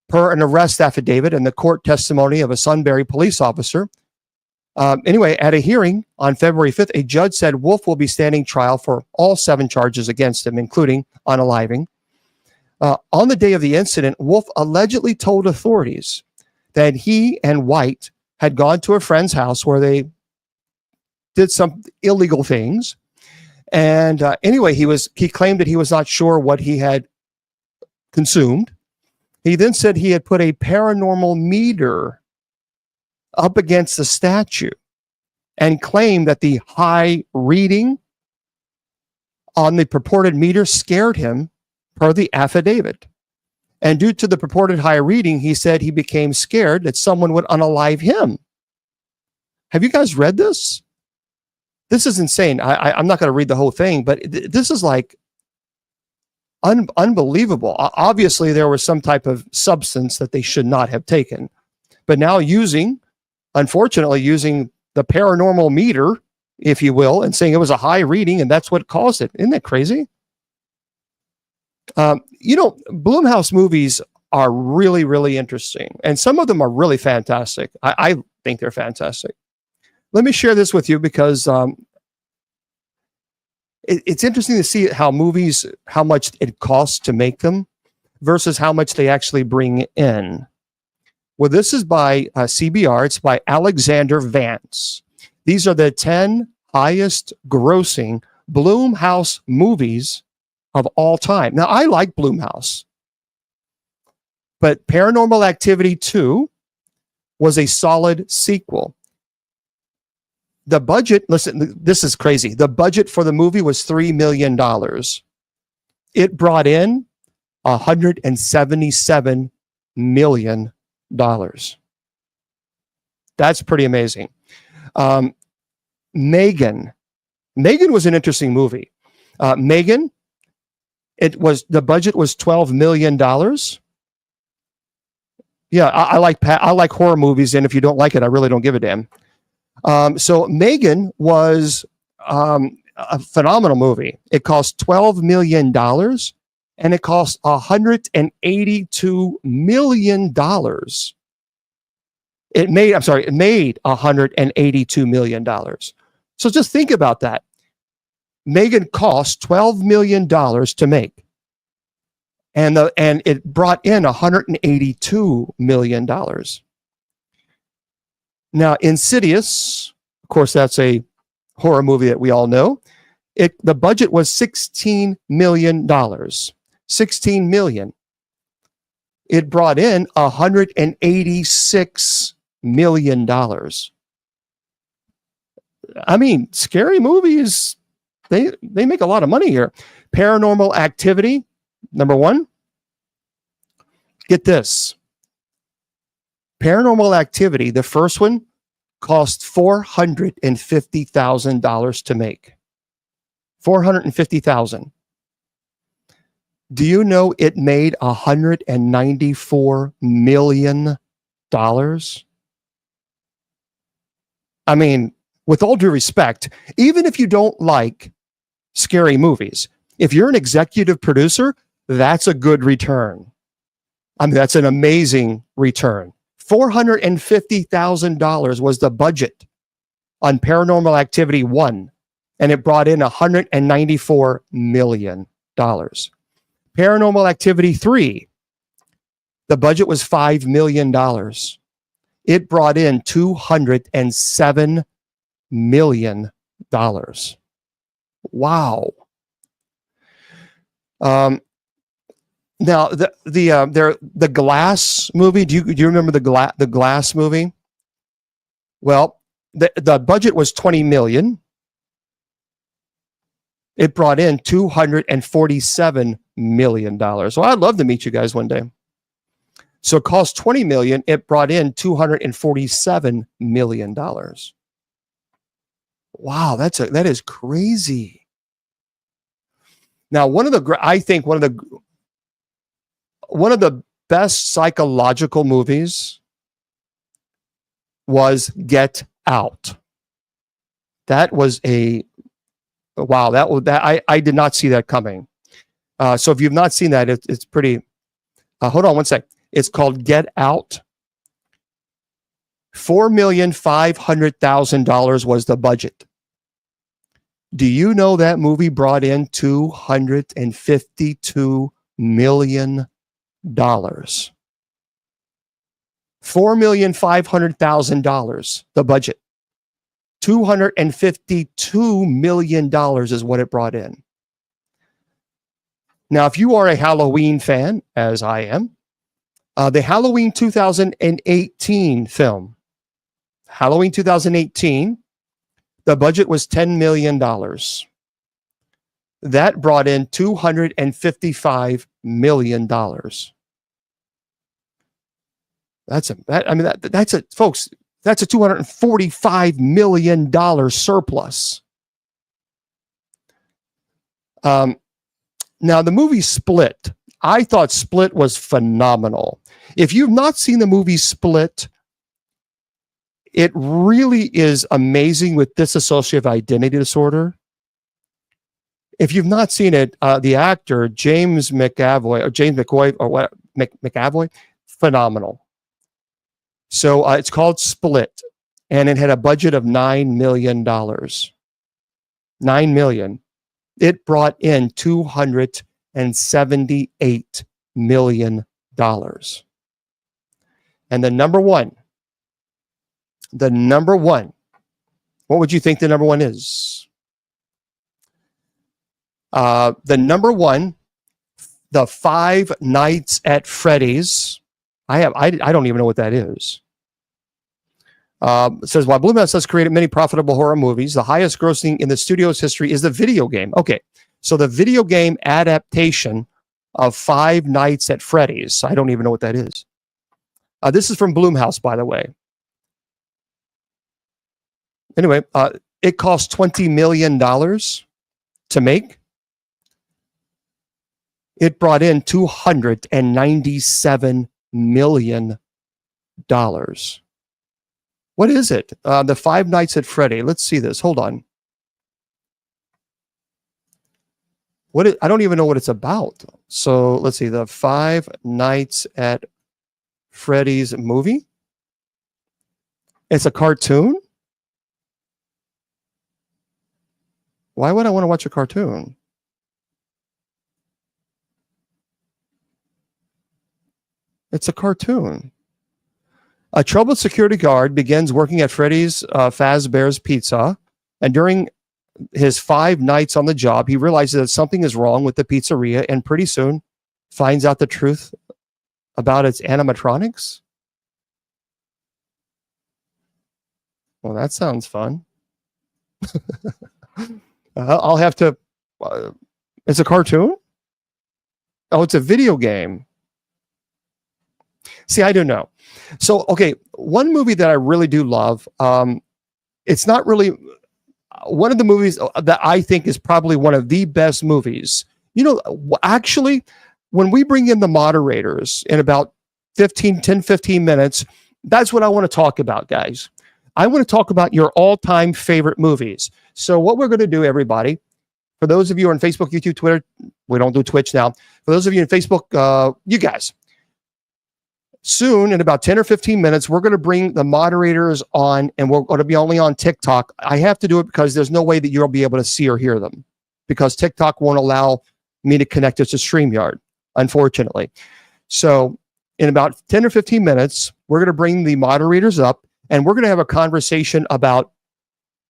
per an arrest affidavit and the court testimony of a Sunbury police officer. Anyway, at a hearing on February 5th, a judge said Wolf will be standing trial for all 7 charges against him, including unaliving. On the day of the incident, Wolf allegedly told authorities that he and White had gone to a friend's house where they did some illegal things. And anyway, he claimed that he was not sure what he had consumed. He then said he had put a paranormal meter up against the statue and claimed that the high reading on the purported meter scared him per the affidavit. And due to the purported high reading, he said he became scared that someone would unalive him. Have you guys read this? This is insane. I'm not going to read the whole thing, but this is like unbelievable. Obviously, there was some type of substance that they should not have taken. But now unfortunately, using the paranormal meter, if you will, and saying it was a high reading and that's what caused it. Isn't that crazy? Blumhouse movies are really, really interesting. And some of them are really fantastic. I think they're fantastic. Let me share this with you because it's interesting to see how much it costs to make them versus how much they actually bring in. Well, this is by CBR. It's by Alexander Vance. These are the 10 highest grossing Blumhouse movies of all time. Now, I like Blumhouse, but Paranormal Activity 2 was a solid sequel. The budget, listen, this is crazy. The budget for the movie was $3 million. It brought in $177 million. That's pretty amazing. Megan was an interesting movie. Megan, the budget was $12 million. Yeah, I like horror movies, and if you don't like it, I really don't give a damn. So Megan was a phenomenal movie. It cost $12 million and it cost $182 million. It made $182 million. So just think about that. Megan cost $12 million to make. And it brought in $182 million. Now, Insidious, of course, that's a horror movie that we all know. The budget was $16 million. $16 million. It brought in $186 million. I mean, scary movies, they make a lot of money here. Paranormal Activity, number 1. Get this. Paranormal Activity, the first one, cost $450,000 to make. $450,000. Do you know it made $194 million? I mean, with all due respect, even if you don't like scary movies, if you're an executive producer, that's a good return. I mean, that's an amazing return. $450,000 was the budget on Paranormal Activity 1, and it brought in $194 million. Paranormal Activity 3, the budget was $5 million. It brought in $207 million. Wow. Now the Glass movie. Do you remember the Glass movie? Well, the budget was 20 million. It brought in $247 million. Well, I'd love to meet you guys one day. So it cost 20 million. It brought in $247 million. Wow, that is crazy. Now, I think one of the best psychological movies was Get Out. That was wow. I did not see that coming. So if you've not seen that, it's pretty. Hold on one sec. It's called Get Out. $4,500,000 was the budget. Do you know that movie brought in $252 million? $4,500,000, the budget. $252 million is what it brought in. Now, if you are a Halloween fan, as I am, the Halloween 2018 film, Halloween 2018, the budget was $10 million. That brought in $255 million. That's a folks, that's a $245 million surplus. Now the movie Split, I thought Split was phenomenal. If you've not seen the movie Split, it really is amazing with dissociative identity disorder. If you've not seen it, the actor James McAvoy, phenomenal. So it's called Split, and it had a budget of $9 million. $9 million. It brought in $278 million. And the number one, what would you think the number one is? The number one, the Five Nights at Freddy's. I don't even know what that is. It says, while Blumhouse has created many profitable horror movies, the highest grossing in the studio's history is the video game. Okay, so the video game adaptation of Five Nights at Freddy's. I don't even know what that is. This is from Blumhouse, by the way. Anyway, it cost $20 million to make. It brought in $297 million. What is it? The Five Nights at Freddy. Let's see this. Hold on. I don't even know what it's about. So let's see. The Five Nights at Freddy's movie. It's a cartoon. Why would I want to watch a cartoon? It's a cartoon. A troubled security guard begins working at Freddy's Fazbear's Pizza, and during his 5 nights on the job, he realizes that something is wrong with the pizzeria, and pretty soon finds out the truth about its animatronics. Well, that sounds fun. I'll have to. It's a cartoon? Oh, it's a video game. See, I don't know. So, okay, one movie that I really do love, it's not really one of the movies that I think is probably one of the best movies. You know, actually, when we bring in the moderators in about 15 minutes, that's what I want to talk about, guys. I want to talk about your all-time favorite movies. So what we're going to do, everybody, for those of you on Facebook, YouTube, Twitter, we don't do Twitch now. For those of you on Facebook, you guys, soon, in about 10 or 15 minutes, we're going to bring the moderators on, and we're going to be only on TikTok. I have to do it because there's no way that you'll be able to see or hear them, because TikTok won't allow me to connect it to StreamYard, unfortunately. So in about 10 or 15 minutes, we're going to bring the moderators up, and we're going to have a conversation about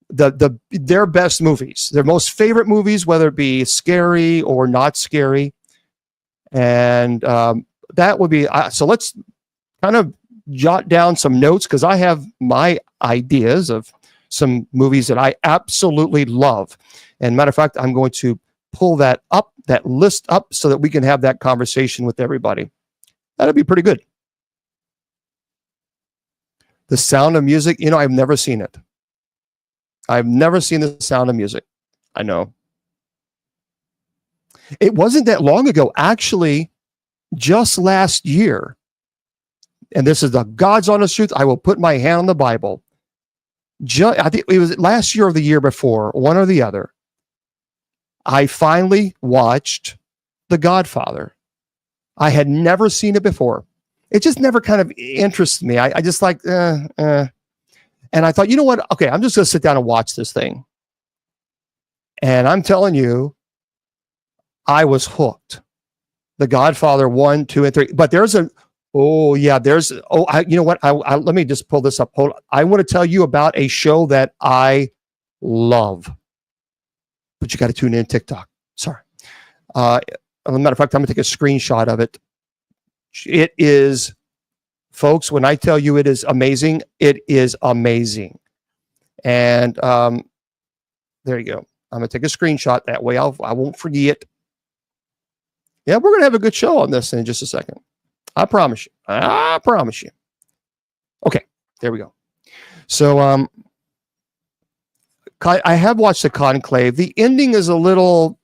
their best movies, their most favorite movies, whether it be scary or not scary. And that would be, so let's kind of jot down some notes, because I have my ideas of some movies that I absolutely love. And matter of fact, I'm going to pull that list up so that we can have that conversation with everybody. That'd be pretty good. The Sound of Music, I've never seen it. I've never seen The Sound of Music. I know. It wasn't that long ago, actually, just last year. And this is the God's honest truth. I will put my hand on the Bible. I think it was last year or the year before, one or the other. I finally watched The Godfather. I had never seen it before. It just never kind of interested me. I just like, And I thought, you know what? Okay, I'm just going to sit down and watch this thing. And I'm telling you, I was hooked. The Godfather 1, 2, and 3. But you know what? Let me just pull this up. Hold on. I want to tell you about a show that I love. But you got to tune in TikTok. Sorry. As a matter of fact, I'm going to take a screenshot of it. It is, folks, when I tell you it is amazing, it is amazing. And there you go. I'm going to take a screenshot. That way I won't forget. Yeah, we're going to have a good show on this in just a second. I promise you. I promise you. Okay, there we go. So I have watched The Conclave. The ending is a little,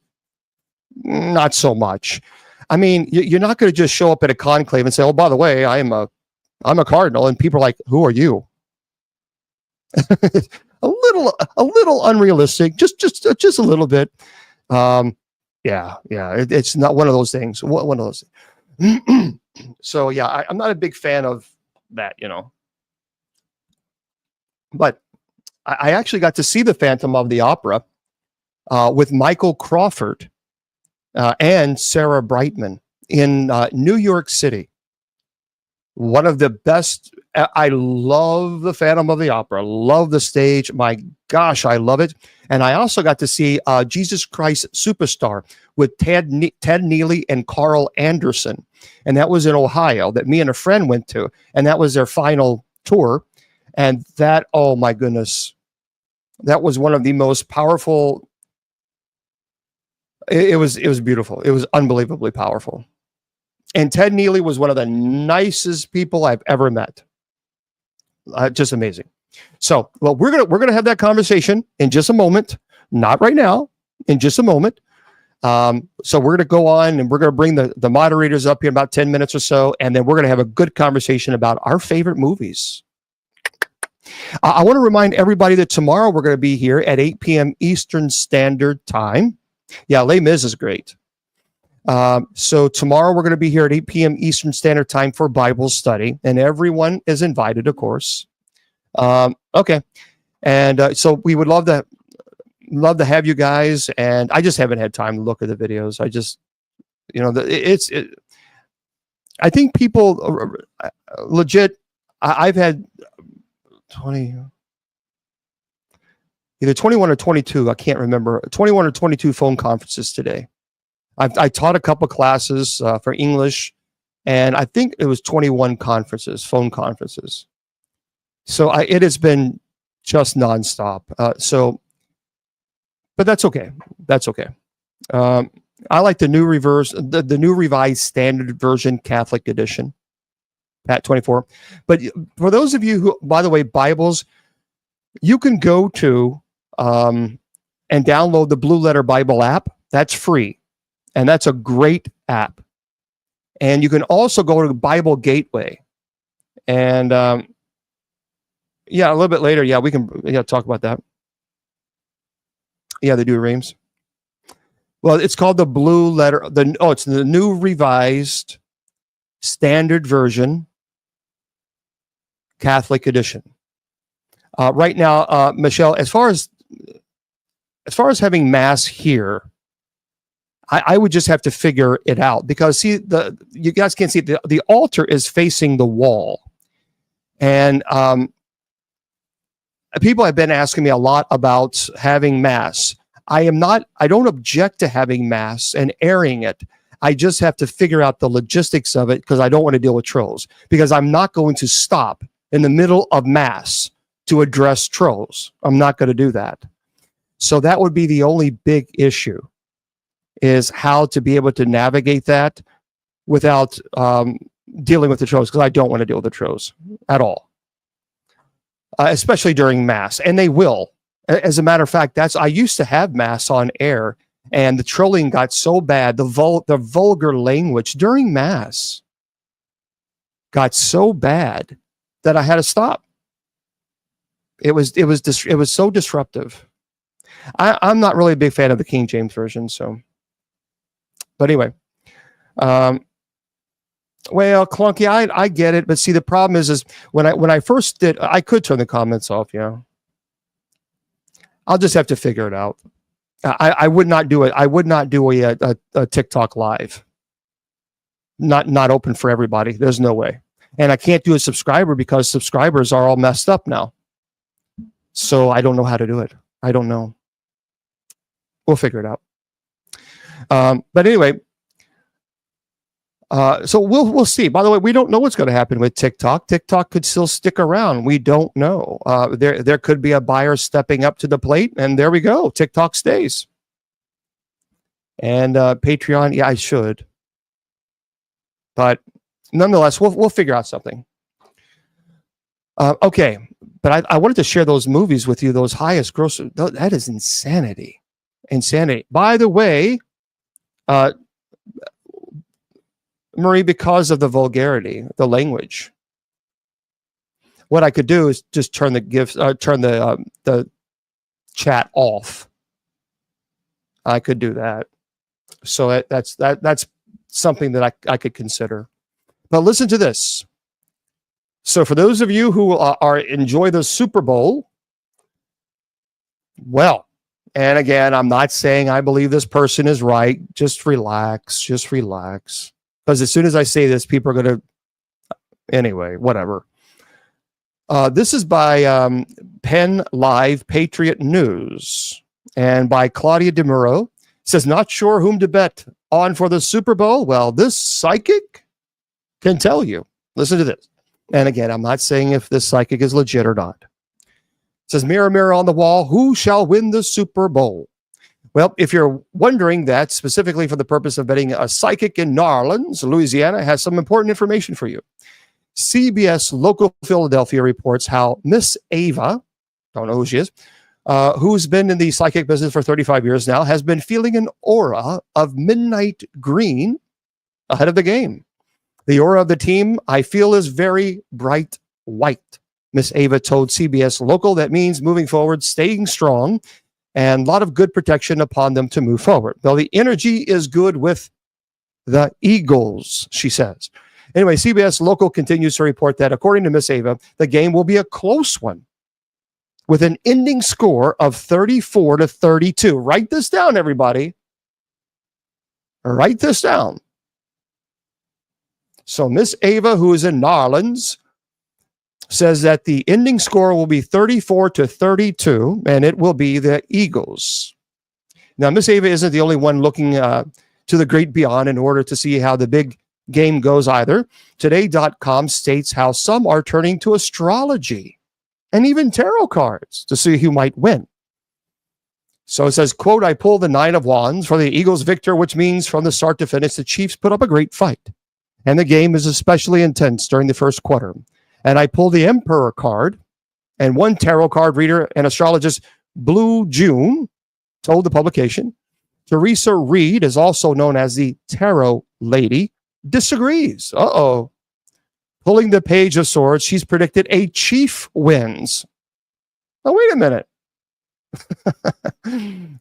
not so much. I mean, you're not going to just show up at a conclave and say, "Oh, by the way, I'm a cardinal," and people are like, "Who are you?" a little unrealistic, just a little bit. It's not one of those things. One of those. So yeah, I'm not a big fan of that, But I actually got to see the Phantom of the Opera with Michael Crawford and Sarah Brightman in New York City. One of the best. I love the Phantom of the Opera. Love the stage. My gosh, I love it. And I also got to see Jesus Christ Superstar with Ted Neely and Carl Anderson. And that was in Ohio, that me and a friend went to. And that was their final tour. And that, oh my goodness, that was one of the most powerful. It was beautiful. It was unbelievably powerful. And Ted Neely was one of the nicest people I've ever met. Just amazing. So, well, we're gonna have that conversation in just a moment. Not right now. In just a moment. So we're gonna go on and we're gonna bring the moderators up here in about 10 minutes or so, and then we're gonna have a good conversation about our favorite movies. I want to remind everybody that tomorrow we're going to be here at 8 p.m. Eastern Standard Time. Yeah, Les Mis is great. So tomorrow we're going to be here at 8 p.m. Eastern Standard Time for Bible study, and everyone is invited, of course. Okay, and so we would love to have you guys. And I just haven't had time to look at the videos. I just, I think people legit. I've had either 21 or 22. I can't remember. 21 or 22 phone conferences today. I taught a couple classes for English, and I think it was 21 phone conferences. So it has been just nonstop. But that's okay. That's okay. I like the new the new Revised Standard Version Catholic Edition, Pat 24. But for those of you who, by the way, Bibles, you can go to and download the Blue Letter Bible app. That's free. And that's a great app. And you can also go to Bible Gateway. And a little bit later, we can talk about that. Yeah, they do, Reams. Well, it's called the Blue Letter. It's the new Revised Standard Version Catholic Edition. Right now, Michelle, as far as having Mass here, I would just have to figure it out, because see, you guys can't see it. The altar is facing the wall, and people have been asking me a lot about having Mass. I don't object to having Mass and airing it. I just have to figure out the logistics of it because I don't want to deal with trolls, because I'm not going to stop in the middle of mass to address trolls. I'm not going to do that. So that would be the only big issue, is how to be able to navigate that without dealing with the trolls, because I don't want to deal with the trolls at all, especially during mass. And they will. As a matter of fact, I used to have mass on air, and the trolling got so bad, the vulgar language during mass got so bad that I had to stop. It was so disruptive. I'm not really a big fan of the King James version, so. But anyway, well, clunky. I get it, but see, the problem is when I first did, I could turn the comments off. Yeah, I'll just have to figure it out. I would not do it. I would not do a TikTok live. Not open for everybody. There's no way. And I can't do a subscriber because subscribers are all messed up now. So I don't know how to do it. I don't know. We'll figure it out. But anyway, so we'll see. By the way, we don't know what's going to happen with TikTok. TikTok could still stick around. We don't know. There could be a buyer stepping up to the plate, and there we go. TikTok stays. And Patreon, yeah, I should. But nonetheless, we'll figure out something. Okay, but I wanted to share those movies with you. Those highest gross. That is insanity. Insanity. By the way, Marie, because of the vulgarity, the language, what I could do is just turn the chat off. I could do that. So that's something that I could consider. But listen to this. So for those of you who enjoy the Super Bowl, well, and again, I'm not saying I believe this person is right. Just relax. Just relax. Because as soon as I say this, people are going to... Anyway, whatever. This is by Penn Live Patriot News and by Claudia DeMuro. It says, not sure whom to bet on for the Super Bowl? Well, this psychic can tell you. Listen to this. And again, I'm not saying if this psychic is legit or not. It says, mirror, mirror on the wall, who shall win the Super Bowl? Well, if you're wondering that specifically for the purpose of betting, a psychic in New Orleans, Louisiana, has some important information for you. CBS Local Philadelphia reports how Miss Ava, don't know who she is, who's been in the psychic business for 35 years now, has been feeling an aura of midnight green ahead of the game. The aura of the team, I feel, is very bright white. Miss Ava told CBS Local that means moving forward, staying strong, and a lot of good protection upon them to move forward. Though the energy is good with the Eagles, she says. Anyway, CBS Local continues to report that, according to Miss Ava, the game will be a close one with an ending score of 34-32. Write this down, everybody. Write this down. So Miss Ava, who is in New Orleans, says that the ending score will be 34-32, and it will be the Eagles. Now, Miss Ava isn't the only one looking to the great beyond in order to see how the big game goes either. Today.com states how some are turning to astrology and even tarot cards to see who might win. So it says, quote, I pulled the 9 of Wands for the Eagles victor, which means from the start to finish, the Chiefs put up a great fight. And the game is especially intense during the first quarter. And I pulled the Emperor card, and one tarot card reader and astrologist, Blue June, told the publication, Teresa Reed is also known as the Tarot Lady, disagrees. Uh-oh. Pulling the Page of Swords, she's predicted a chief wins. Oh, wait a minute.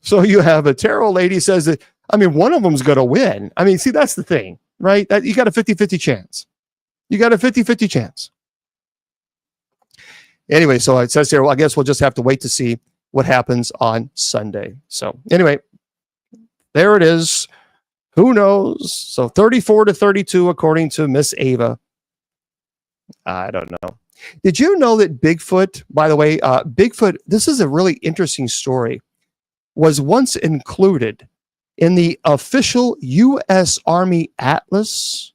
So you have a tarot lady says that, I mean, one of them's going to win. I mean, see, that's the thing, right? You got a 50-50 chance. You got a 50-50 chance. Anyway, so it says here, well, I guess we'll just have to wait to see what happens on Sunday. So anyway, there it is. Who knows? So 34-32, according to Miss Ava. I don't know. Did you know that Bigfoot, by the way, Bigfoot, this is a really interesting story, was once included in the official U.S. Army Atlas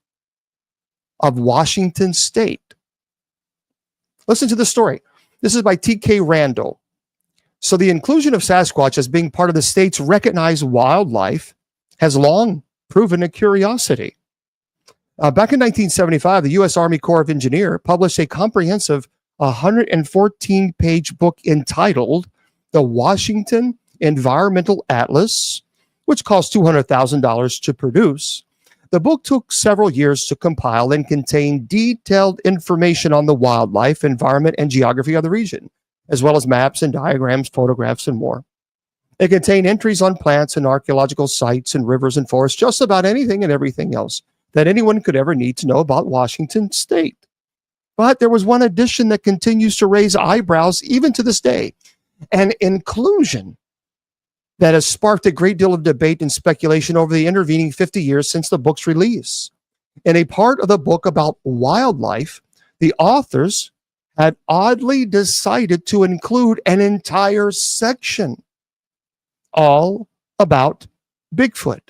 of Washington State. Listen to the story. This is by T.K. Randall. So the inclusion of Sasquatch as being part of the state's recognized wildlife has long proven a curiosity. Back in 1975, the U.S. Army Corps of Engineers published a comprehensive 114-page book entitled The Washington Environmental Atlas, which cost $200,000 to produce. The book took several years to compile and contained detailed information on the wildlife, environment, and geography of the region, as well as maps and diagrams, photographs, and more. It contained entries on plants and archaeological sites and rivers and forests, just about anything and everything else that anyone could ever need to know about Washington State. But there was one addition that continues to raise eyebrows even to this day, an inclusion that has sparked a great deal of debate and speculation over the intervening 50 years since the book's release. In a part of the book about wildlife, the authors had oddly decided to include an entire section all about Bigfoot,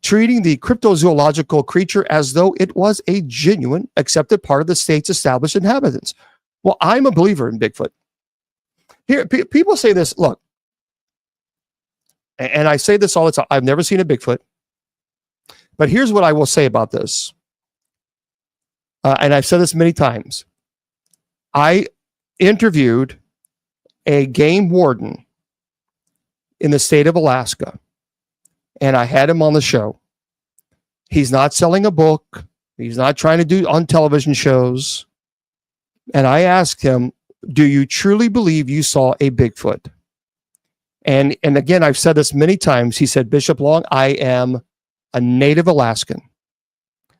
treating the cryptozoological creature as though it was a genuine, accepted part of the state's established inhabitants. Well, I'm a believer in Bigfoot. Here, people say this, look, and I say this all the time, I've never seen a Bigfoot, but here's what I will say about this. And I've said this many times. I interviewed a game warden in the state of Alaska, and I had him on the show. He's not selling a book. He's not trying to do on television shows. And I asked him, do you truly believe you saw a Bigfoot? And again, I've said this many times. He said, Bishop Long, I am a native Alaskan.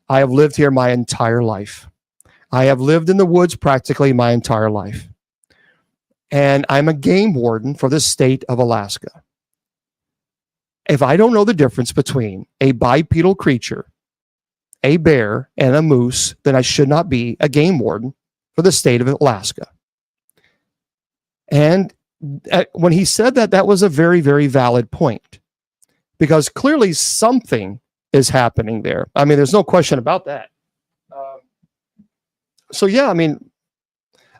I have lived here my entire life. I have lived in the woods practically my entire life. And I'm a game warden for the state of Alaska. If I don't know the difference between a bipedal creature, a bear, and a moose, then I should not be a game warden for the state of Alaska. And when he said that, that was a very, very valid point, because clearly something is happening there. I mean, there's no question about that. So yeah, I mean,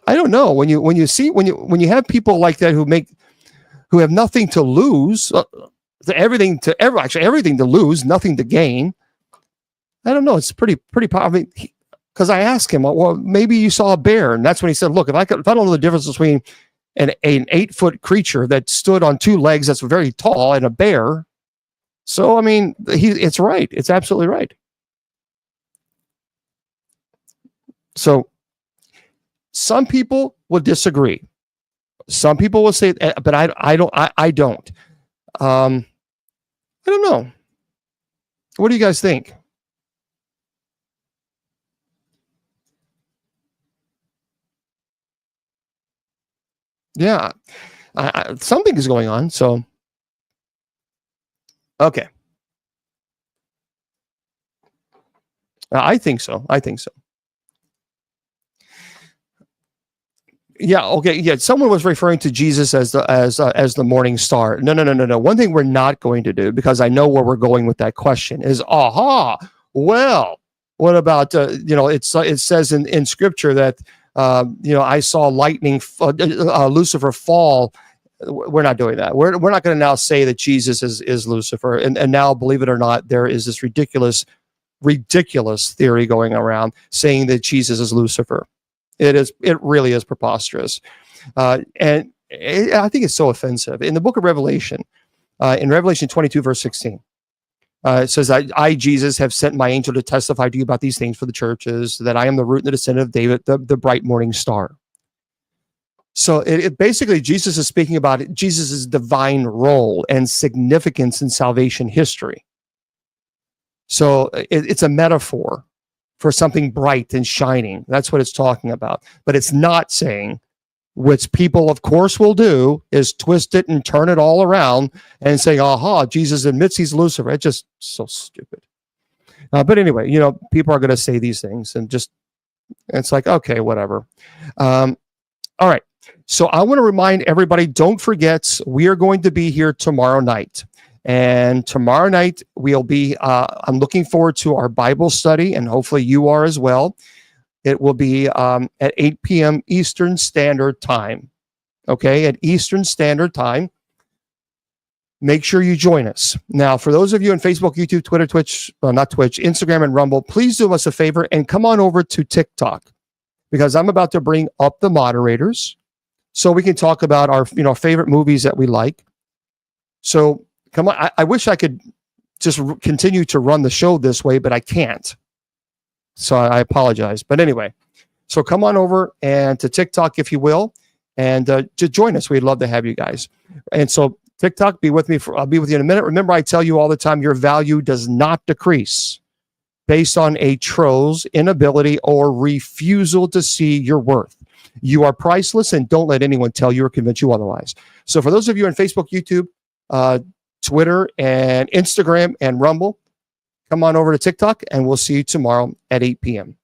I don't know, when you have people like that who have nothing to lose, everything to lose, nothing to gain. I don't know. It's pretty. I mean, because I asked him, well, maybe you saw a bear, and that's when he said, look, if I don't know the difference between an 8-foot creature that stood on two legs that's very tall and a bear. So I mean, it's right. It's absolutely right. So some people will disagree. Some people will say, but I don't. I don't. I don't know. What do you guys think? Yeah, something is going on. So, okay. I think so. Yeah. Okay. Yeah. Someone was referring to Jesus as the morning star. No. One thing we're not going to do, because I know where we're going with that question, is well, what about it says in scripture that I saw lightning, Lucifer fall. We're not doing that. We're not going to now say that Jesus is Lucifer. And now, believe it or not, there is this ridiculous theory going around saying that Jesus is Lucifer. It really is preposterous. And I think it's so offensive. In the book of Revelation, in Revelation 22, verse 16, it says, I, Jesus, have sent my angel to testify to you about these things for the churches, that I am the root and the descendant of David, the bright morning star. So it basically, Jesus is speaking about Jesus' divine role and significance in salvation history. So it's a metaphor for something bright and shining. That's what it's talking about. But it's not saying, which people, of course, will do, is twist it and turn it all around and say, Jesus admits he's Lucifer. It's just so stupid. But anyway, people are going to say these things, and it's like, okay, whatever. All right. So I want to remind everybody, don't forget, we are going to be here tomorrow night. And tomorrow night, we'll be, I'm looking forward to our Bible study, and hopefully you are as well. It will be at 8 p.m. Eastern Standard Time. Okay, at Eastern Standard Time. Make sure you join us. Now, for those of you on Facebook, YouTube, Twitter, Twitch, well, not Twitch, Instagram, and Rumble, please do us a favor and come on over to TikTok, because I'm about to bring up the moderators so we can talk about our favorite movies that we like. So come on. I wish I could just continue to run the show this way, but I can't. So I apologize. But anyway, so come on over and to TikTok, if you will, and to join us. We'd love to have you guys. And so TikTok, I'll be with you in a minute. Remember, I tell you all the time, your value does not decrease based on a troll's inability or refusal to see your worth. You are priceless, and don't let anyone tell you or convince you otherwise. So for those of you on Facebook, YouTube, Twitter, and Instagram, and Rumble, come on over to TikTok, and we'll see you tomorrow at 8 p.m.